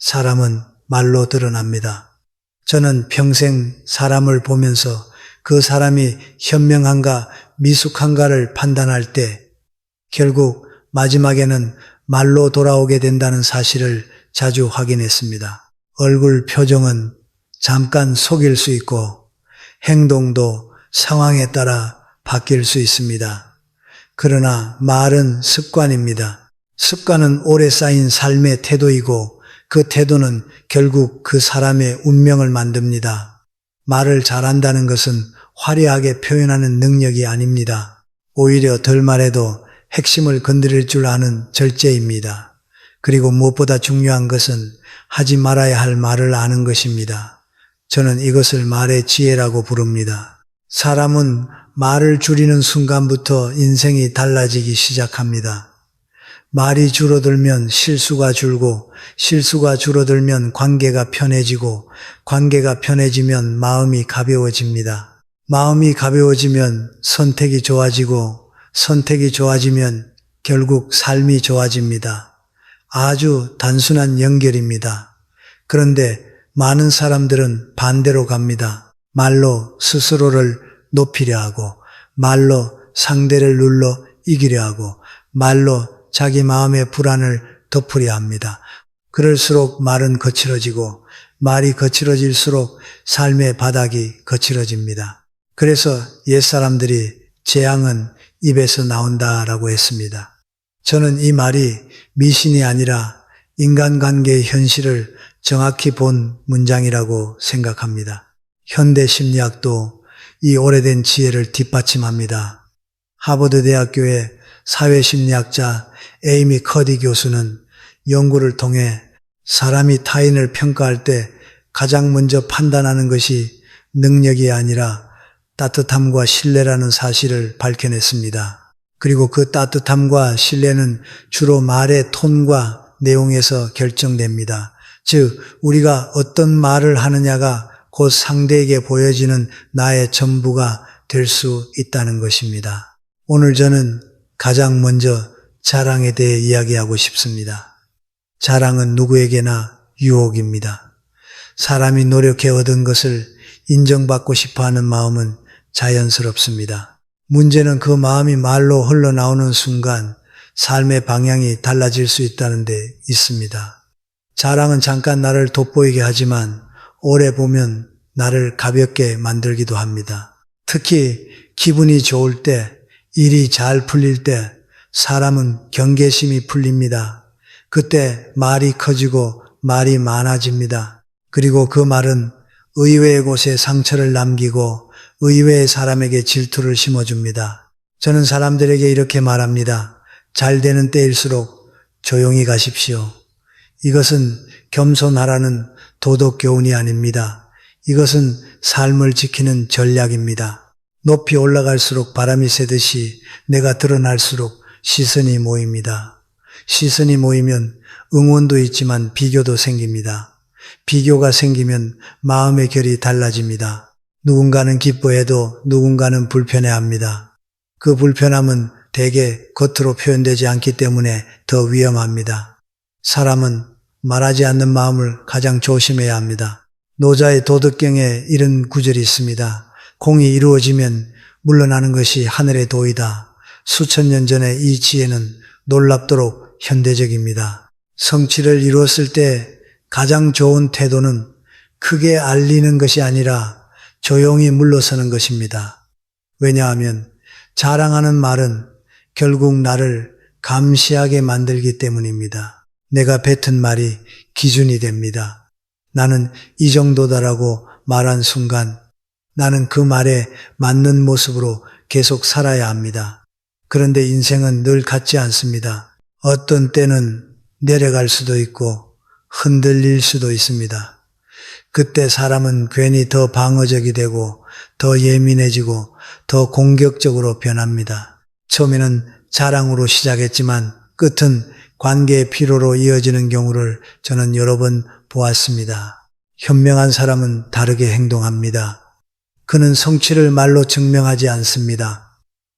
사람은 말로 드러납니다. 저는 평생 사람을 보면서 그 사람이 현명한가 미숙한가를 판단할 때 결국 마지막에는 말로 돌아오게 된다는 사실을 자주 확인했습니다. 얼굴 표정은 잠깐 속일 수 있고 행동도 상황에 따라 바뀔 수 있습니다. 그러나 말은 습관입니다. 습관은 오래 쌓인 삶의 태도이고 그 태도는 결국 그 사람의 운명을 만듭니다. 말을 잘한다는 것은 화려하게 표현하는 능력이 아닙니다. 오히려 덜 말해도 핵심을 건드릴 줄 아는 절제입니다. 그리고 무엇보다 중요한 것은 하지 말아야 할 말을 아는 것입니다. 저는 이것을 말의 지혜라고 부릅니다. 사람은 말을 줄이는 순간부터 인생이 달라지기 시작합니다. 말이 줄어들면 실수가 줄고 실수가 줄어들면 관계가 편해지고 관계가 편해지면 마음이 가벼워집니다. 마음이 가벼워지면 선택이 좋아지고 선택이 좋아지면 결국 삶이 좋아집니다. 아주 단순한 연결입니다. 그런데 많은 사람들은 반대로 갑니다. 말로 스스로를 높이려 하고 말로 상대를 눌러 이기려 하고 말로 자기 마음의 불안을 덮으려 합니다. 그럴수록 말은 거칠어지고 말이 거칠어질수록 삶의 바닥이 거칠어집니다. 그래서 옛사람들이 재앙은 입에서 나온다라고 했습니다. 저는 이 말이 미신이 아니라 인간관계의 현실을 정확히 본 문장이라고 생각합니다. 현대 심리학도 이 오래된 지혜를 뒷받침합니다. 하버드 대학교의 사회심리학자 에이미 커디 교수는 연구를 통해 사람이 타인을 평가할 때 가장 먼저 판단하는 것이 능력이 아니라 따뜻함과 신뢰라는 사실을 밝혀냈습니다. 그리고 그 따뜻함과 신뢰는 주로 말의 톤과 내용에서 결정됩니다. 즉, 우리가 어떤 말을 하느냐가 곧 상대에게 보여지는 나의 전부가 될 수 있다는 것입니다. 오늘 저는 가장 먼저 자랑에 대해 이야기하고 싶습니다. 자랑은 누구에게나 유혹입니다. 사람이 노력해 얻은 것을 인정받고 싶어하는 마음은 자연스럽습니다. 문제는 그 마음이 말로 흘러나오는 순간 삶의 방향이 달라질 수 있다는 데 있습니다. 자랑은 잠깐 나를 돋보이게 하지만 오래 보면 나를 가볍게 만들기도 합니다. 특히 기분이 좋을 때, 일이 잘 풀릴 때 사람은 경계심이 풀립니다. 그때 말이 커지고 말이 많아집니다. 그리고 그 말은 의외의 곳에 상처를 남기고 의외의 사람에게 질투를 심어줍니다. 저는 사람들에게 이렇게 말합니다. 잘 되는 때일수록 조용히 가십시오. 이것은 겸손하라는 도덕 교훈이 아닙니다. 이것은 삶을 지키는 전략입니다. 높이 올라갈수록 바람이 새듯이 내가 드러날수록 시선이 모입니다. 시선이 모이면 응원도 있지만 비교도 생깁니다. 비교가 생기면 마음의 결이 달라집니다. 누군가는 기뻐해도 누군가는 불편해합니다. 그 불편함은 대개 겉으로 표현되지 않기 때문에 더 위험합니다. 사람은 말하지 않는 마음을 가장 조심해야 합니다. 노자의 도덕경에 이런 구절이 있습니다. 공이 이루어지면 물러나는 것이 하늘의 도이다. 수천 년 전에 이 지혜는 놀랍도록 현대적입니다. 성취를 이루었을 때 가장 좋은 태도는 크게 알리는 것이 아니라 조용히 물러서는 것입니다. 왜냐하면 자랑하는 말은 결국 나를 감시하게 만들기 때문입니다. 내가 뱉은 말이 기준이 됩니다. 나는 이 정도다라고 말한 순간 나는 그 말에 맞는 모습으로 계속 살아야 합니다. 그런데 인생은 늘 같지 않습니다. 어떤 때는 내려갈 수도 있고 흔들릴 수도 있습니다. 그때 사람은 괜히 더 방어적이 되고 더 예민해지고 더 공격적으로 변합니다. 처음에는 자랑으로 시작했지만 끝은 관계의 피로로 이어지는 경우를 저는 여러 번 보았습니다. 현명한 사람은 다르게 행동합니다. 그는 성취를 말로 증명하지 않습니다.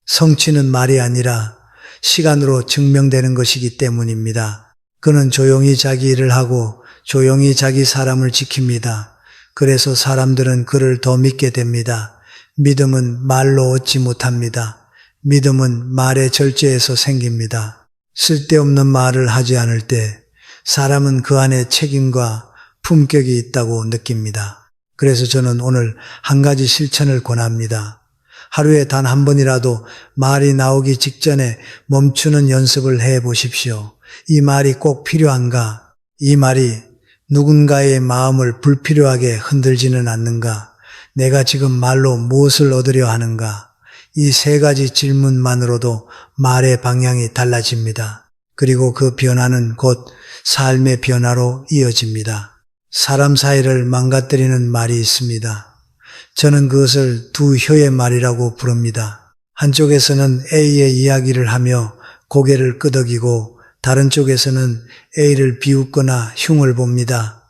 성취는 말이 아니라 시간으로 증명되는 것이기 때문입니다. 그는 조용히 자기 일을 하고 조용히 자기 사람을 지킵니다. 그래서 사람들은 그를 더 믿게 됩니다. 믿음은 말로 얻지 못합니다. 믿음은 말의 절제에서 생깁니다. 쓸데없는 말을 하지 않을 때 사람은 그 안에 책임과 품격이 있다고 느낍니다. 그래서 저는 오늘 한 가지 실천을 권합니다. 하루에 단 한 번이라도 말이 나오기 직전에 멈추는 연습을 해 보십시오. 이 말이 꼭 필요한가? 이 말이 누군가의 마음을 불필요하게 흔들지는 않는가? 내가 지금 말로 무엇을 얻으려 하는가? 이 세 가지 질문만으로도 말의 방향이 달라집니다. 그리고 그 변화는 곧 삶의 변화로 이어집니다. 사람 사이를 망가뜨리는 말이 있습니다. 저는 그것을 두 혀의 말이라고 부릅니다. 한쪽에서는 A의 이야기를 하며 고개를 끄덕이고 다른 쪽에서는 A를 비웃거나 흉을 봅니다.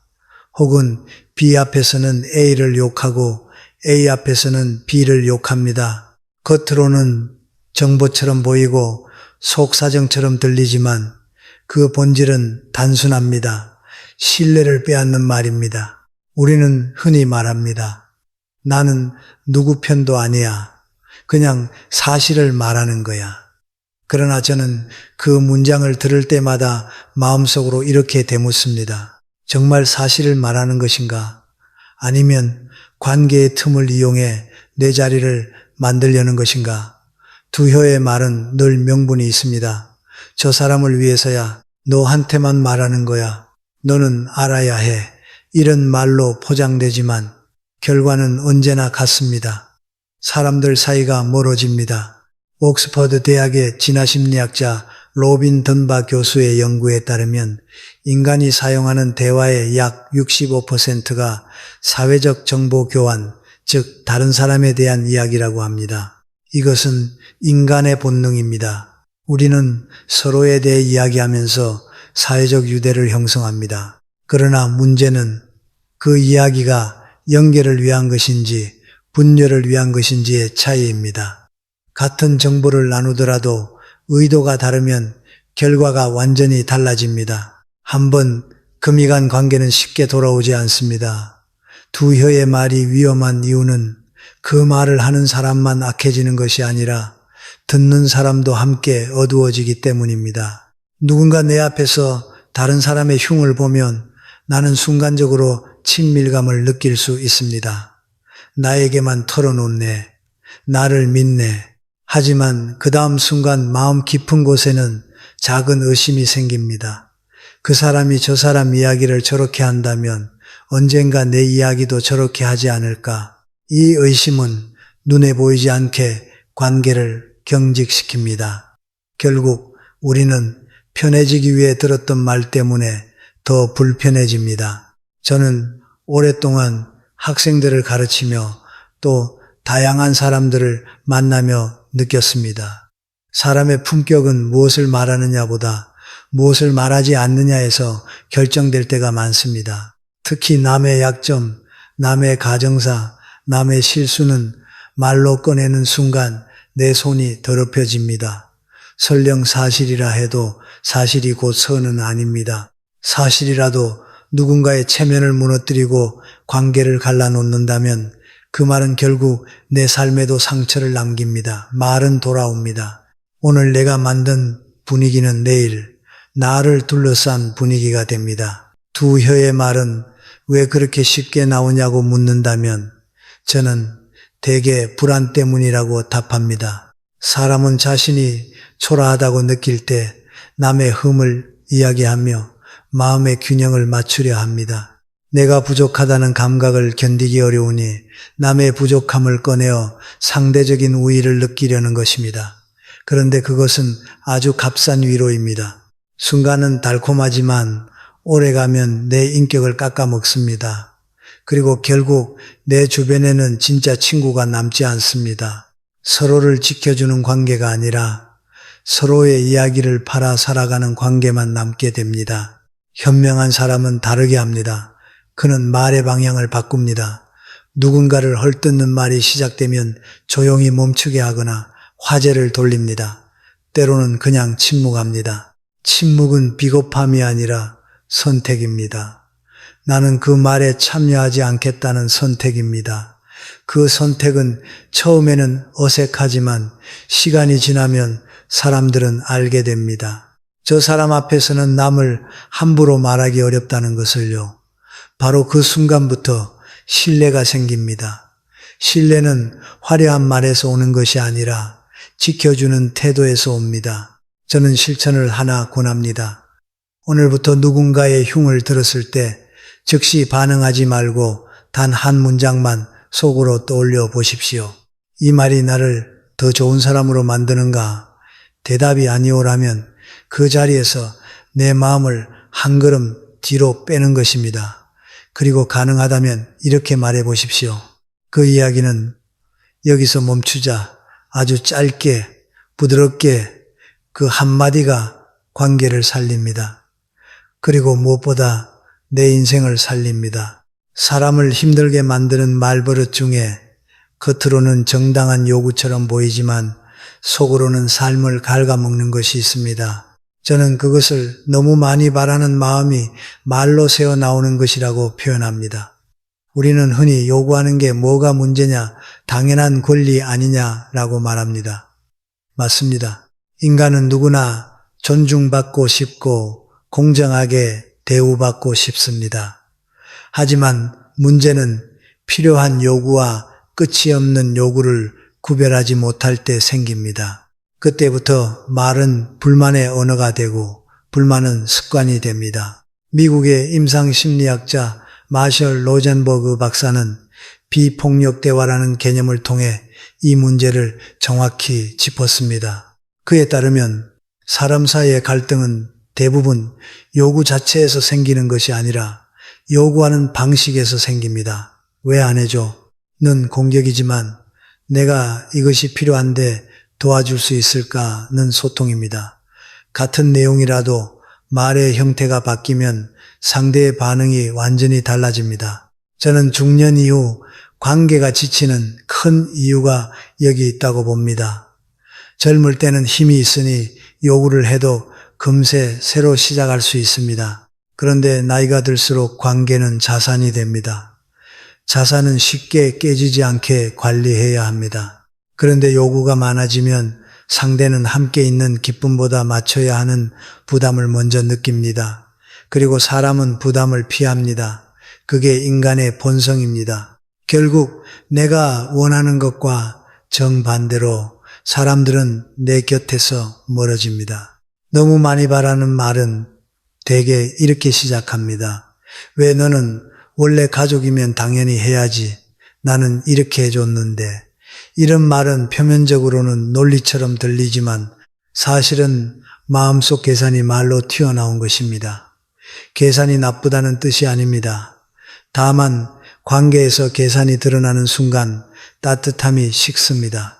혹은 B 앞에서는 A를 욕하고 A 앞에서는 B를 욕합니다. 겉으로는 정보처럼 보이고 속사정처럼 들리지만 그 본질은 단순합니다. 신뢰를 빼앗는 말입니다. 우리는 흔히 말합니다. 나는 누구 편도 아니야. 그냥 사실을 말하는 거야. 그러나 저는 그 문장을 들을 때마다 마음속으로 이렇게 되묻습니다. 정말 사실을 말하는 것인가? 아니면 관계의 틈을 이용해 내 자리를 만들려는 것인가? 두 혀의 말은 늘 명분이 있습니다. 저 사람을 위해서야 너한테만 말하는 거야. 너는 알아야 해. 이런 말로 포장되지만 결과는 언제나 같습니다. 사람들 사이가 멀어집니다. 옥스퍼드 대학의 진화심리학자 로빈 던바 교수의 연구에 따르면 인간이 사용하는 대화의 약 65%가 사회적 정보 교환, 즉 다른 사람에 대한 이야기라고 합니다. 이것은 인간의 본능입니다. 우리는 서로에 대해 이야기하면서 사회적 유대를 형성합니다. 그러나 문제는 그 이야기가 연결을 위한 것인지 분열을 위한 것인지의 차이입니다. 같은 정보를 나누더라도 의도가 다르면 결과가 완전히 달라집니다. 한번 금이 간 관계는 쉽게 돌아오지 않습니다. 두 혀의 말이 위험한 이유는 그 말을 하는 사람만 악해지는 것이 아니라 듣는 사람도 함께 어두워지기 때문입니다. 누군가 내 앞에서 다른 사람의 흉을 보면 나는 순간적으로 친밀감을 느낄 수 있습니다. 나에게만 털어놓네. 나를 믿네. 하지만 그 다음 순간 마음 깊은 곳에는 작은 의심이 생깁니다. 그 사람이 저 사람 이야기를 저렇게 한다면 언젠가 내 이야기도 저렇게 하지 않을까? 이 의심은 눈에 보이지 않게 관계를 경직시킵니다. 결국 우리는 편해지기 위해 들었던 말 때문에 더 불편해집니다. 저는 오랫동안 학생들을 가르치며 또 다양한 사람들을 만나며 느꼈습니다. 사람의 품격은 무엇을 말하느냐보다 무엇을 말하지 않느냐에서 결정될 때가 많습니다. 특히 남의 약점, 남의 가정사, 남의 실수는 말로 꺼내는 순간 내 손이 더럽혀집니다. 설령 사실이라 해도 사실이 곧 선은 아닙니다. 사실이라도 누군가의 체면을 무너뜨리고 관계를 갈라놓는다면 그 말은 결국 내 삶에도 상처를 남깁니다. 말은 돌아옵니다. 오늘 내가 만든 분위기는 내일 나를 둘러싼 분위기가 됩니다. 두 혀의 말은 왜 그렇게 쉽게 나오냐고 묻는다면 저는 대개 불안 때문이라고 답합니다. 사람은 자신이 초라하다고 느낄 때 남의 흠을 이야기하며 마음의 균형을 맞추려 합니다. 내가 부족하다는 감각을 견디기 어려우니 남의 부족함을 꺼내어 상대적인 우위를 느끼려는 것입니다. 그런데 그것은 아주 값싼 위로입니다. 순간은 달콤하지만 오래가면 내 인격을 깎아먹습니다. 그리고 결국 내 주변에는 진짜 친구가 남지 않습니다. 서로를 지켜주는 관계가 아니라 서로의 이야기를 팔아 살아가는 관계만 남게 됩니다. 현명한 사람은 다르게 합니다. 그는 말의 방향을 바꿉니다. 누군가를 헐뜯는 말이 시작되면 조용히 멈추게 하거나 화제를 돌립니다. 때로는 그냥 침묵합니다. 침묵은 비겁함이 아니라 선택입니다. 나는 그 말에 참여하지 않겠다는 선택입니다. 그 선택은 처음에는 어색하지만 시간이 지나면 사람들은 알게 됩니다. 저 사람 앞에서는 남을 함부로 말하기 어렵다는 것을요. 바로 그 순간부터 신뢰가 생깁니다. 신뢰는 화려한 말에서 오는 것이 아니라 지켜주는 태도에서 옵니다. 저는 실천을 하나 권합니다. 오늘부터 누군가의 흉을 들었을 때 즉시 반응하지 말고 단 한 문장만 속으로 떠올려 보십시오. 이 말이 나를 더 좋은 사람으로 만드는가? 대답이 아니오라면 그 자리에서 내 마음을 한 걸음 뒤로 빼는 것입니다. 그리고 가능하다면 이렇게 말해 보십시오. 그 이야기는 여기서 멈추자. 아주 짧게, 부드럽게 그 한마디가 관계를 살립니다. 그리고 무엇보다 내 인생을 살립니다. 사람을 힘들게 만드는 말버릇 중에 겉으로는 정당한 요구처럼 보이지만 속으로는 삶을 갉아먹는 것이 있습니다. 저는 그것을 너무 많이 바라는 마음이 말로 새어 나오는 것이라고 표현합니다. 우리는 흔히 요구하는 게 뭐가 문제냐, 당연한 권리 아니냐라고 말합니다. 맞습니다. 인간은 누구나 존중받고 싶고 공정하게 대우받고 싶습니다. 하지만 문제는 필요한 요구와 끝이 없는 요구를 구별하지 못할 때 생깁니다. 그때부터 말은 불만의 언어가 되고 불만은 습관이 됩니다. 미국의 임상심리학자 마셜 로젠버그 박사는 비폭력 대화라는 개념을 통해 이 문제를 정확히 짚었습니다. 그에 따르면 사람 사이의 갈등은 대부분 요구 자체에서 생기는 것이 아니라 요구하는 방식에서 생깁니다. 왜 안 해줘? 는 공격이지만 내가 이것이 필요한데 도와줄 수 있을까는 소통입니다. 같은 내용이라도 말의 형태가 바뀌면 상대의 반응이 완전히 달라집니다. 저는 중년 이후 관계가 지치는 큰 이유가 여기 있다고 봅니다. 젊을 때는 힘이 있으니 요구를 해도 금세 새로 시작할 수 있습니다. 그런데 나이가 들수록 관계는 자산이 됩니다. 자산은 쉽게 깨지지 않게 관리해야 합니다. 그런데 요구가 많아지면 상대는 함께 있는 기쁨보다 맞춰야 하는 부담을 먼저 느낍니다. 그리고 사람은 부담을 피합니다. 그게 인간의 본성입니다. 결국 내가 원하는 것과 정반대로 사람들은 내 곁에서 멀어집니다. 너무 많이 바라는 말은 대개 이렇게 시작합니다. 왜 너는 원래 가족이면 당연히 해야지. 나는 이렇게 해줬는데. 이런 말은 표면적으로는 논리처럼 들리지만 사실은 마음속 계산이 말로 튀어나온 것입니다. 계산이 나쁘다는 뜻이 아닙니다. 다만 관계에서 계산이 드러나는 순간 따뜻함이 식습니다.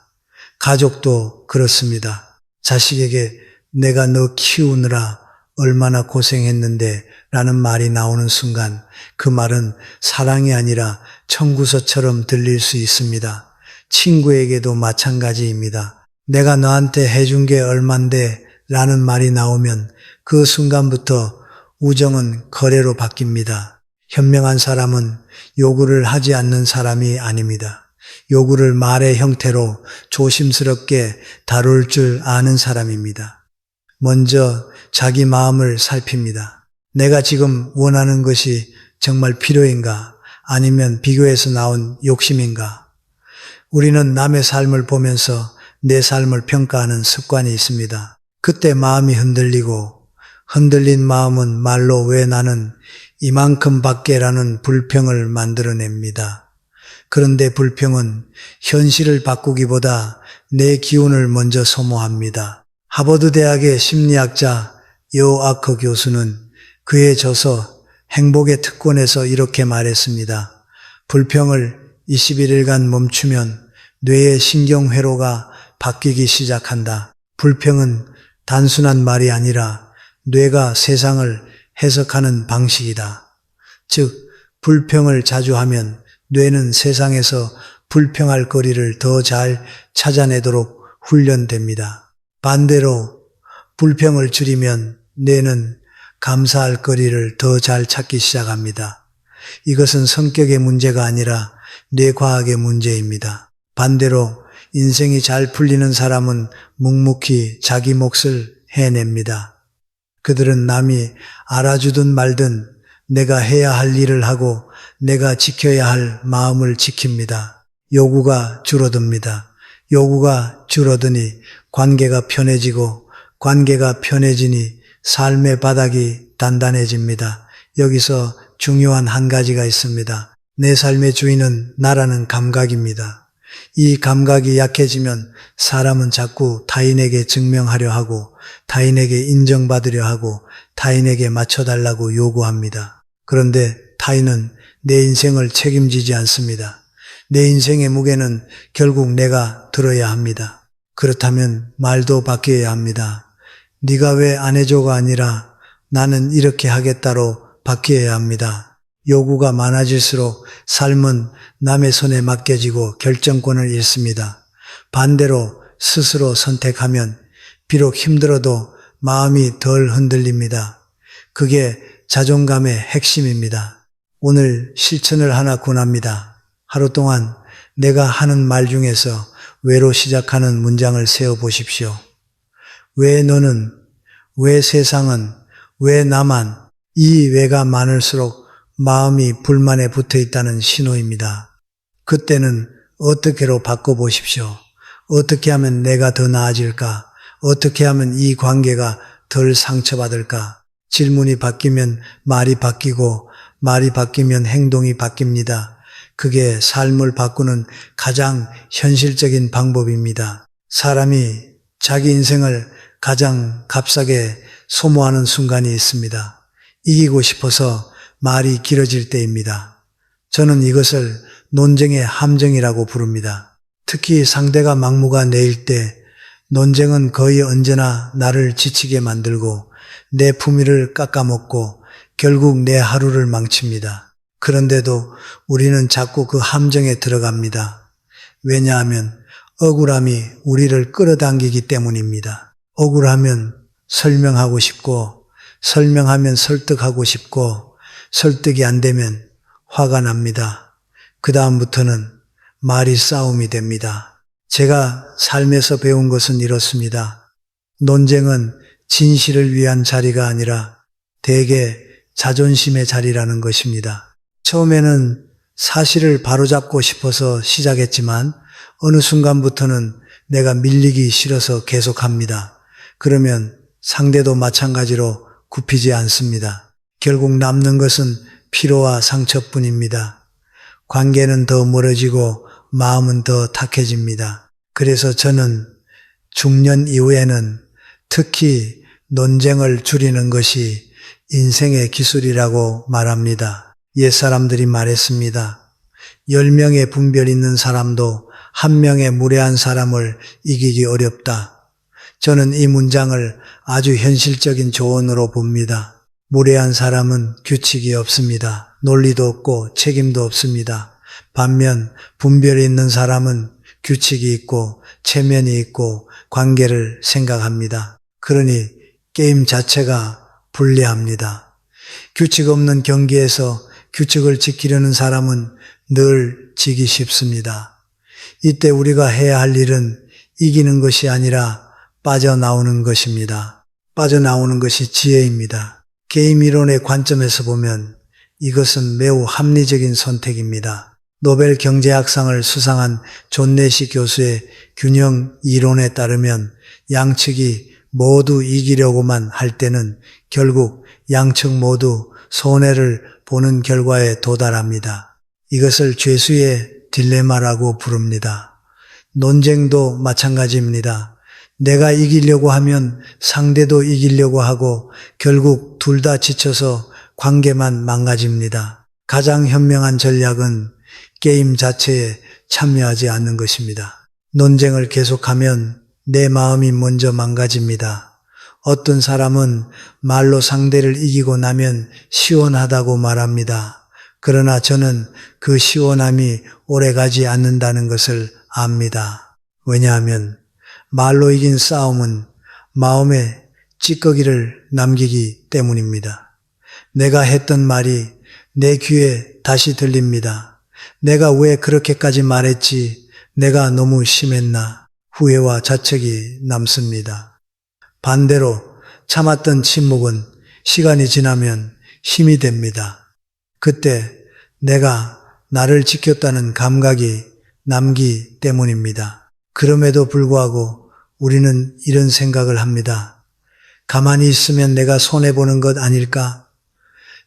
가족도 그렇습니다. 자식에게 내가 너 키우느라 얼마나 고생했는데 라는 말이 나오는 순간 그 말은 사랑이 아니라 청구서처럼 들릴 수 있습니다. 친구에게도 마찬가지입니다. 내가 너한테 해준 게 얼만데 라는 말이 나오면 그 순간부터 우정은 거래로 바뀝니다. 현명한 사람은 요구를 하지 않는 사람이 아닙니다. 요구를 말의 형태로 조심스럽게 다룰 줄 아는 사람입니다. 먼저 자기 마음을 살핍니다. 내가 지금 원하는 것이 정말 필요인가? 아니면 비교해서 나온 욕심인가? 우리는 남의 삶을 보면서 내 삶을 평가하는 습관이 있습니다. 그때 마음이 흔들리고 흔들린 마음은 말로 왜 나는 이만큼 밖에라는 불평을 만들어냅니다. 그런데 불평은 현실을 바꾸기보다 내 기운을 먼저 소모합니다. 하버드 대학의 심리학자 요 아커 교수는 그의 저서 행복의 특권에서 이렇게 말했습니다. 불평을 21일간 멈추면 뇌의 신경회로가 바뀌기 시작한다. 불평은 단순한 말이 아니라 뇌가 세상을 해석하는 방식이다. 즉, 불평을 자주 하면 뇌는 세상에서 불평할 거리를 더 잘 찾아내도록 훈련됩니다. 반대로 불평을 줄이면 뇌는 감사할 거리를 더 잘 찾기 시작합니다. 이것은 성격의 문제가 아니라 뇌과학의 문제입니다. 반대로 인생이 잘 풀리는 사람은 묵묵히 자기 몫을 해냅니다. 그들은 남이 알아주든 말든 내가 해야 할 일을 하고 내가 지켜야 할 마음을 지킵니다. 요구가 줄어듭니다. 요구가 줄어드니 관계가 편해지고 관계가 편해지니 삶의 바닥이 단단해집니다. 여기서 중요한 한 가지가 있습니다. 내 삶의 주인은 나라는 감각입니다. 이 감각이 약해지면 사람은 자꾸 타인에게 증명하려 하고 타인에게 인정받으려 하고 타인에게 맞춰달라고 요구합니다. 그런데 타인은 내 인생을 책임지지 않습니다. 내 인생의 무게는 결국 내가 들어야 합니다. 그렇다면 말도 바뀌어야 합니다. 네가 왜 안 해줘가 아니라 나는 이렇게 하겠다로 바뀌어야 합니다. 요구가 많아질수록 삶은 남의 손에 맡겨지고 결정권을 잃습니다. 반대로 스스로 선택하면 비록 힘들어도 마음이 덜 흔들립니다. 그게 자존감의 핵심입니다. 오늘 실천을 하나 권합니다. 하루 동안 내가 하는 말 중에서 왜로 시작하는 문장을 세워보십시오. 왜 너는, 왜 세상은, 왜 나만, 이 왜가 많을수록 마음이 불만에 붙어 있다는 신호입니다. 그때는 어떻게로 바꿔보십시오. 어떻게 하면 내가 더 나아질까? 어떻게 하면 이 관계가 덜 상처받을까? 질문이 바뀌면 말이 바뀌고 말이 바뀌면 행동이 바뀝니다. 그게 삶을 바꾸는 가장 현실적인 방법입니다. 사람이 자기 인생을 가장 값싸게 소모하는 순간이 있습니다. 이기고 싶어서 말이 길어질 때입니다. 저는 이것을 논쟁의 함정이라고 부릅니다. 특히 상대가 막무가 내일 때 논쟁은 거의 언제나 나를 지치게 만들고 내 품위를 깎아먹고 결국 내 하루를 망칩니다. 그런데도 우리는 자꾸 그 함정에 들어갑니다. 왜냐하면 억울함이 우리를 끌어당기기 때문입니다. 억울하면 설명하고 싶고 설명하면 설득하고 싶고 설득이 안 되면 화가 납니다. 그 다음부터는 말이 싸움이 됩니다. 제가 삶에서 배운 것은 이렇습니다. 논쟁은 진실을 위한 자리가 아니라 대개 자존심의 자리라는 것입니다. 처음에는 사실을 바로잡고 싶어서 시작했지만 어느 순간부터는 내가 밀리기 싫어서 계속합니다. 그러면 상대도 마찬가지로 굽히지 않습니다. 결국 남는 것은 피로와 상처뿐입니다. 관계는 더 멀어지고 마음은 더 탁해집니다. 그래서 저는 중년 이후에는 특히 논쟁을 줄이는 것이 인생의 기술이라고 말합니다. 옛사람들이 말했습니다. 10명의 분별 있는 사람도 1명의 무례한 사람을 이기기 어렵다. 저는 이 문장을 아주 현실적인 조언으로 봅니다. 무례한 사람은 규칙이 없습니다. 논리도 없고 책임도 없습니다. 반면 분별이 있는 사람은 규칙이 있고 체면이 있고 관계를 생각합니다. 그러니 게임 자체가 불리합니다. 규칙 없는 경기에서 규칙을 지키려는 사람은 늘 지기 쉽습니다. 이때 우리가 해야 할 일은 이기는 것이 아니라 빠져나오는 것입니다. 빠져나오는 것이 지혜입니다. 게임 이론의 관점에서 보면 이것은 매우 합리적인 선택입니다. 노벨 경제학상을 수상한 존 내시 교수의 균형 이론에 따르면 양측이 모두 이기려고만 할 때는 결국 양측 모두 손해를 보는 결과에 도달합니다. 이것을 죄수의 딜레마라고 부릅니다. 논쟁도 마찬가지입니다. 내가 이기려고 하면 상대도 이기려고 하고 결국 둘 다 지쳐서 관계만 망가집니다. 가장 현명한 전략은 게임 자체에 참여하지 않는 것입니다. 논쟁을 계속하면 내 마음이 먼저 망가집니다. 어떤 사람은 말로 상대를 이기고 나면 시원하다고 말합니다. 그러나 저는 그 시원함이 오래가지 않는다는 것을 압니다. 왜냐하면 말로 이긴 싸움은 마음에 찌꺼기를 남기기 때문입니다. 내가 했던 말이 내 귀에 다시 들립니다. 내가 왜 그렇게까지 말했지? 내가 너무 심했나? 후회와 자책이 남습니다. 반대로 참았던 침묵은 시간이 지나면 힘이 됩니다. 그때 내가 나를 지켰다는 감각이 남기 때문입니다. 그럼에도 불구하고 우리는 이런 생각을 합니다. 가만히 있으면 내가 손해보는 것 아닐까?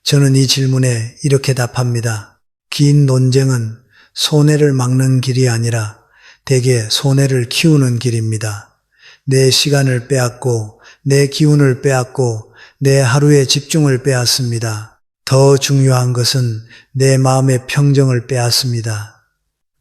저는 이 질문에 이렇게 답합니다. 긴 논쟁은 손해를 막는 길이 아니라 대개 손해를 키우는 길입니다. 내 시간을 빼앗고 내 기운을 빼앗고 내 하루의 집중을 빼앗습니다. 더 중요한 것은 내 마음의 평정을 빼앗습니다.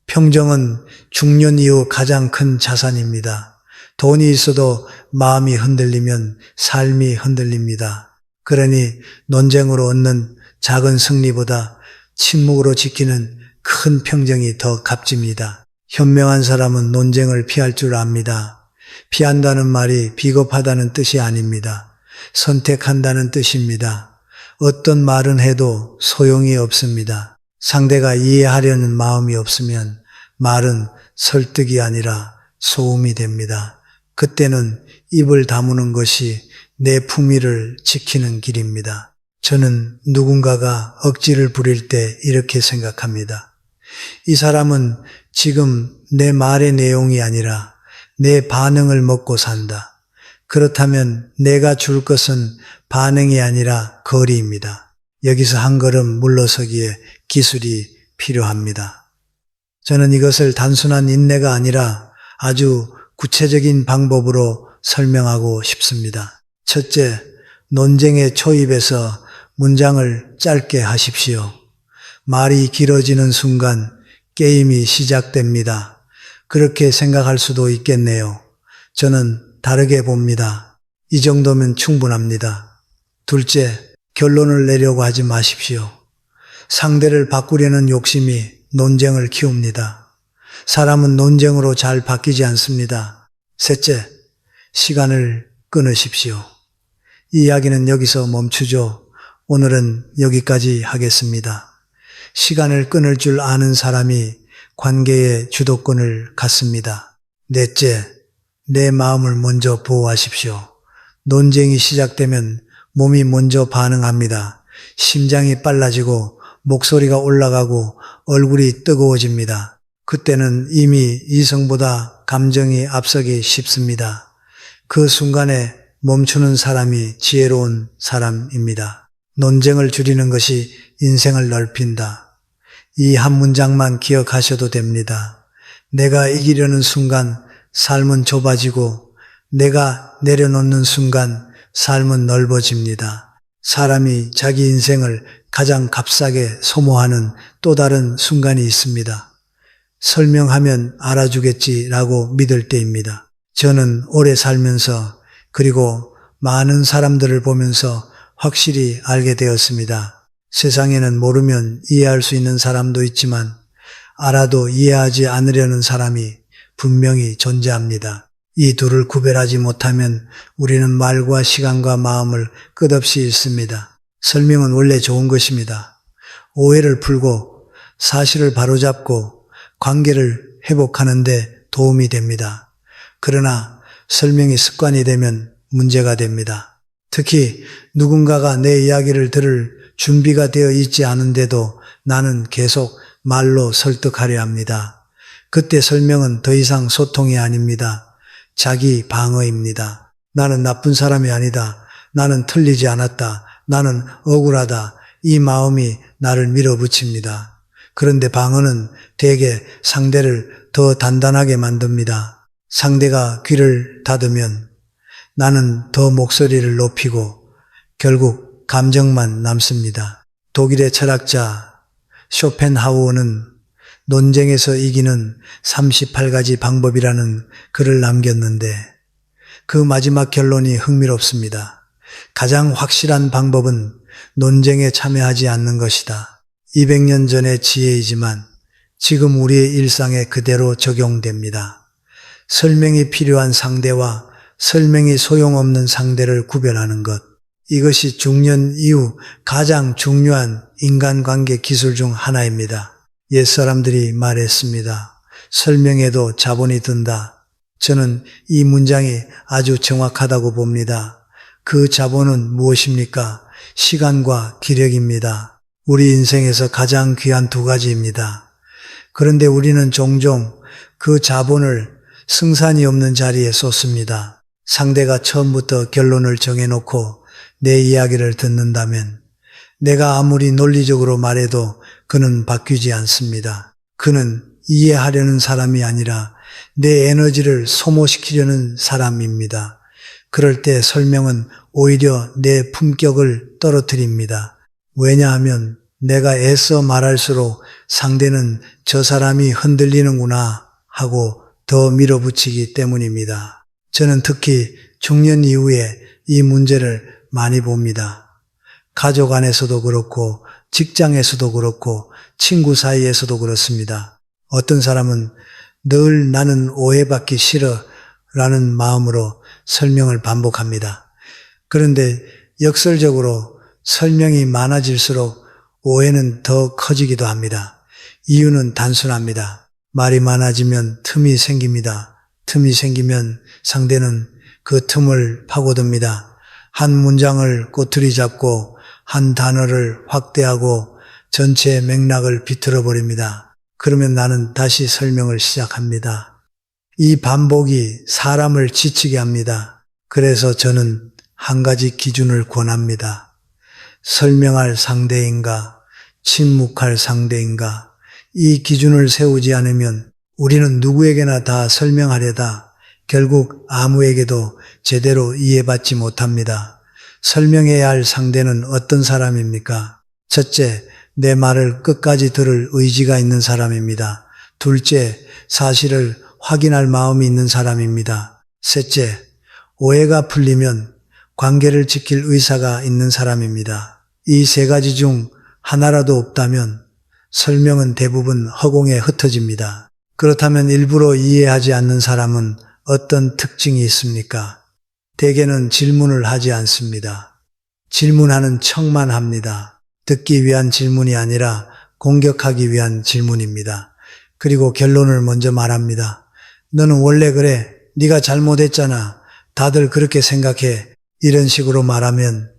평정은 중년 이후 가장 큰 자산입니다. 돈이 있어도 마음이 흔들리면 삶이 흔들립니다. 그러니 논쟁으로 얻는 작은 승리보다 침묵으로 지키는 큰 평정이 더 값집니다. 현명한 사람은 논쟁을 피할 줄 압니다. 피한다는 말이 비겁하다는 뜻이 아닙니다. 선택한다는 뜻입니다. 어떤 말은 해도 소용이 없습니다. 상대가 이해하려는 마음이 없으면 말은 설득이 아니라 소음이 됩니다. 그때는 입을 다무는 것이 내 품위를 지키는 길입니다. 저는 누군가가 억지를 부릴 때 이렇게 생각합니다. 이 사람은 지금 내 말의 내용이 아니라 내 반응을 먹고 산다. 그렇다면 내가 줄 것은 반응이 아니라 거리입니다. 여기서 한 걸음 물러서기에 기술이 필요합니다. 저는 이것을 단순한 인내가 아니라 아주 구체적인 방법으로 설명하고 싶습니다. 첫째, 논쟁의 초입에서 문장을 짧게 하십시오. 말이 길어지는 순간 게임이 시작됩니다. 그렇게 생각할 수도 있겠네요. 저는 다르게 봅니다. 이 정도면 충분합니다. 둘째, 결론을 내려고 하지 마십시오. 상대를 바꾸려는 욕심이 논쟁을 키웁니다. 사람은 논쟁으로 잘 바뀌지 않습니다. 셋째, 시간을 끊으십시오. 이 이야기는 여기서 멈추죠. 오늘은 여기까지 하겠습니다. 시간을 끊을 줄 아는 사람이 관계의 주도권을 갖습니다. 넷째, 내 마음을 먼저 보호하십시오. 논쟁이 시작되면 몸이 먼저 반응합니다. 심장이 빨라지고 목소리가 올라가고 얼굴이 뜨거워집니다. 그때는 이미 이성보다 감정이 앞서기 쉽습니다. 그 순간에 멈추는 사람이 지혜로운 사람입니다. 논쟁을 줄이는 것이 인생을 넓힌다. 이 한 문장만 기억하셔도 됩니다. 내가 이기려는 순간 삶은 좁아지고 내가 내려놓는 순간 삶은 넓어집니다. 사람이 자기 인생을 가장 값싸게 소모하는 또 다른 순간이 있습니다. 설명하면 알아주겠지라고 믿을 때입니다. 저는 오래 살면서 그리고 많은 사람들을 보면서 확실히 알게 되었습니다. 세상에는 모르면 이해할 수 있는 사람도 있지만 알아도 이해하지 않으려는 사람이 분명히 존재합니다. 이 둘을 구별하지 못하면 우리는 말과 시간과 마음을 끝없이 잃습니다. 설명은 원래 좋은 것입니다. 오해를 풀고 사실을 바로잡고 관계를 회복하는 데 도움이 됩니다. 그러나 설명이 습관이 되면 문제가 됩니다. 특히 누군가가 내 이야기를 들을 준비가 되어 있지 않은데도 나는 계속 말로 설득하려 합니다. 그때 설명은 더 이상 소통이 아닙니다. 자기 방어입니다. 나는 나쁜 사람이 아니다. 나는 틀리지 않았다. 나는 억울하다. 이 마음이 나를 밀어붙입니다. 그런데 방어는 대개 상대를 더 단단하게 만듭니다. 상대가 귀를 닫으면 나는 더 목소리를 높이고 결국 감정만 남습니다. 독일의 철학자 쇼펜하우어는 논쟁에서 이기는 38가지 방법이라는 글을 남겼는데 그 마지막 결론이 흥미롭습니다. 가장 확실한 방법은 논쟁에 참여하지 않는 것이다. 200년 전의 지혜이지만 지금 우리의 일상에 그대로 적용됩니다. 설명이 필요한 상대와 설명이 소용없는 상대를 구별하는 것. 이것이 중년 이후 가장 중요한 인간관계 기술 중 하나입니다. 옛사람들이 말했습니다. 설명에도 자본이 든다. 저는 이 문장이 아주 정확하다고 봅니다. 그 자본은 무엇입니까? 시간과 기력입니다. 우리 인생에서 가장 귀한 두 가지입니다. 그런데 우리는 종종 그 자본을 승산이 없는 자리에 쏟습니다. 상대가 처음부터 결론을 정해놓고 내 이야기를 듣는다면 내가 아무리 논리적으로 말해도 그는 바뀌지 않습니다. 그는 이해하려는 사람이 아니라 내 에너지를 소모시키려는 사람입니다. 그럴 때 설명은 오히려 내 품격을 떨어뜨립니다. 왜냐하면 내가 애써 말할수록 상대는 저 사람이 흔들리는구나 하고 더 밀어붙이기 때문입니다. 저는 특히 중년 이후에 이 문제를 많이 봅니다. 가족 안에서도 그렇고 직장에서도 그렇고 친구 사이에서도 그렇습니다. 어떤 사람은 늘 나는 오해받기 싫어 라는 마음으로 설명을 반복합니다. 그런데 역설적으로 설명이 많아질수록 오해는 더 커지기도 합니다. 이유는 단순합니다. 말이 많아지면 틈이 생깁니다. 틈이 생기면 상대는 그 틈을 파고듭니다. 한 문장을 꼬투리 잡고 한 단어를 확대하고 전체 맥락을 비틀어 버립니다. 그러면 나는 다시 설명을 시작합니다. 이 반복이 사람을 지치게 합니다. 그래서 저는 한 가지 기준을 권합니다. 설명할 상대인가, 침묵할 상대인가, 이 기준을 세우지 않으면 우리는 누구에게나 다 설명하려다 결국 아무에게도 제대로 이해받지 못합니다. 설명해야 할 상대는 어떤 사람입니까? 첫째, 내 말을 끝까지 들을 의지가 있는 사람입니다. 둘째, 사실을 확인할 마음이 있는 사람입니다. 셋째, 오해가 풀리면 관계를 지킬 의사가 있는 사람입니다. 이 세 가지 중 하나라도 없다면 설명은 대부분 허공에 흩어집니다. 그렇다면 일부러 이해하지 않는 사람은 어떤 특징이 있습니까? 대개는 질문을 하지 않습니다. 질문하는 척만 합니다. 듣기 위한 질문이 아니라 공격하기 위한 질문입니다. 그리고 결론을 먼저 말합니다. 너는 원래 그래. 네가 잘못했잖아. 다들 그렇게 생각해. 이런 식으로 말하면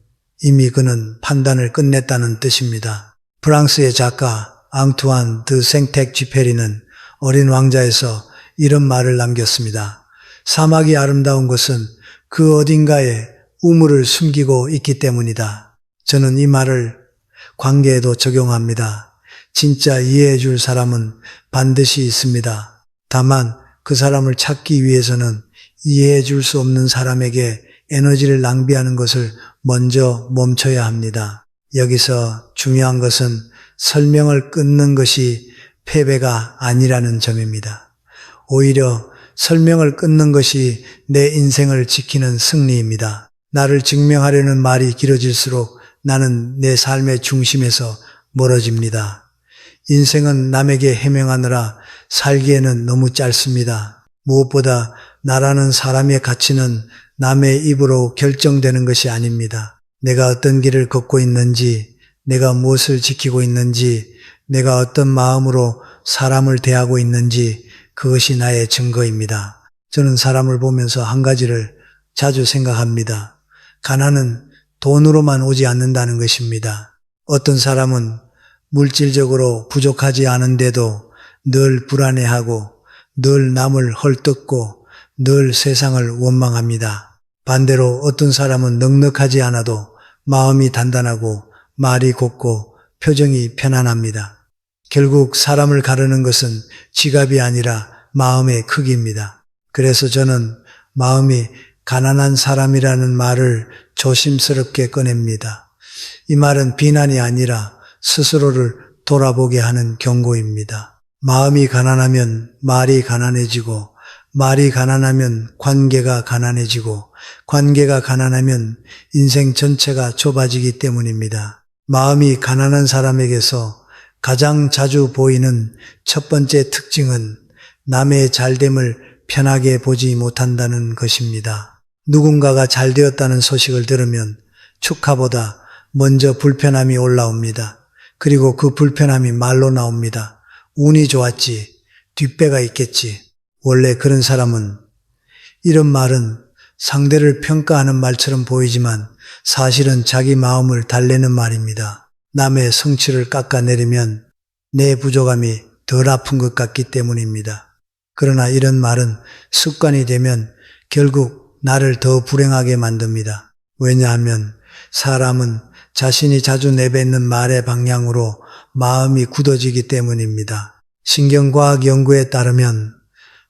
이미 그는 판단을 끝냈다는 뜻입니다. 프랑스의 작가 앙투안 드 생텍쥐페리는 어린 왕자에서 이런 말을 남겼습니다. 사막이 아름다운 것은 그 어딘가에 우물을 숨기고 있기 때문이다. 저는 이 말을 관계에도 적용합니다. 진짜 이해해 줄 사람은 반드시 있습니다. 다만 그 사람을 찾기 위해서는 이해해 줄 수 없는 사람에게 에너지를 낭비하는 것을 먼저 멈춰야 합니다. 여기서 중요한 것은 설명을 끊는 것이 패배가 아니라는 점입니다. 오히려 설명을 끊는 것이 내 인생을 지키는 승리입니다. 나를 증명하려는 말이 길어질수록 나는 내 삶의 중심에서 멀어집니다. 인생은 남에게 해명하느라 살기에는 너무 짧습니다. 무엇보다 나라는 사람의 가치는 남의 입으로 결정되는 것이 아닙니다. 내가 어떤 길을 걷고 있는지, 내가 무엇을 지키고 있는지, 내가 어떤 마음으로 사람을 대하고 있는지 그것이 나의 증거입니다. 저는 사람을 보면서 한 가지를 자주 생각합니다. 가난은 돈으로만 오지 않는다는 것입니다. 어떤 사람은 물질적으로 부족하지 않은데도 늘 불안해하고 늘 남을 헐뜯고 늘 세상을 원망합니다. 반대로 어떤 사람은 넉넉하지 않아도 마음이 단단하고 말이 곱고 표정이 편안합니다. 결국 사람을 가르는 것은 지갑이 아니라 마음의 크기입니다. 그래서 저는 마음이 가난한 사람이라는 말을 조심스럽게 꺼냅니다. 이 말은 비난이 아니라 스스로를 돌아보게 하는 경고입니다. 마음이 가난하면 말이 가난해지고 말이 가난하면 관계가 가난해지고 관계가 가난하면 인생 전체가 좁아지기 때문입니다. 마음이 가난한 사람에게서 가장 자주 보이는 첫 번째 특징은 남의 잘됨을 편하게 보지 못한다는 것입니다. 누군가가 잘 되었다는 소식을 들으면 축하보다 먼저 불편함이 올라옵니다. 그리고 그 불편함이 말로 나옵니다. 운이 좋았지. 뒷배가 있겠지. 원래 그런 사람은, 이런 말은 상대를 평가하는 말처럼 보이지만 사실은 자기 마음을 달래는 말입니다. 남의 성취를 깎아내리면 내 부족함이 덜 아픈 것 같기 때문입니다. 그러나 이런 말은 습관이 되면 결국 나를 더 불행하게 만듭니다. 왜냐하면 사람은 자신이 자주 내뱉는 말의 방향으로 마음이 굳어지기 때문입니다. 신경과학 연구에 따르면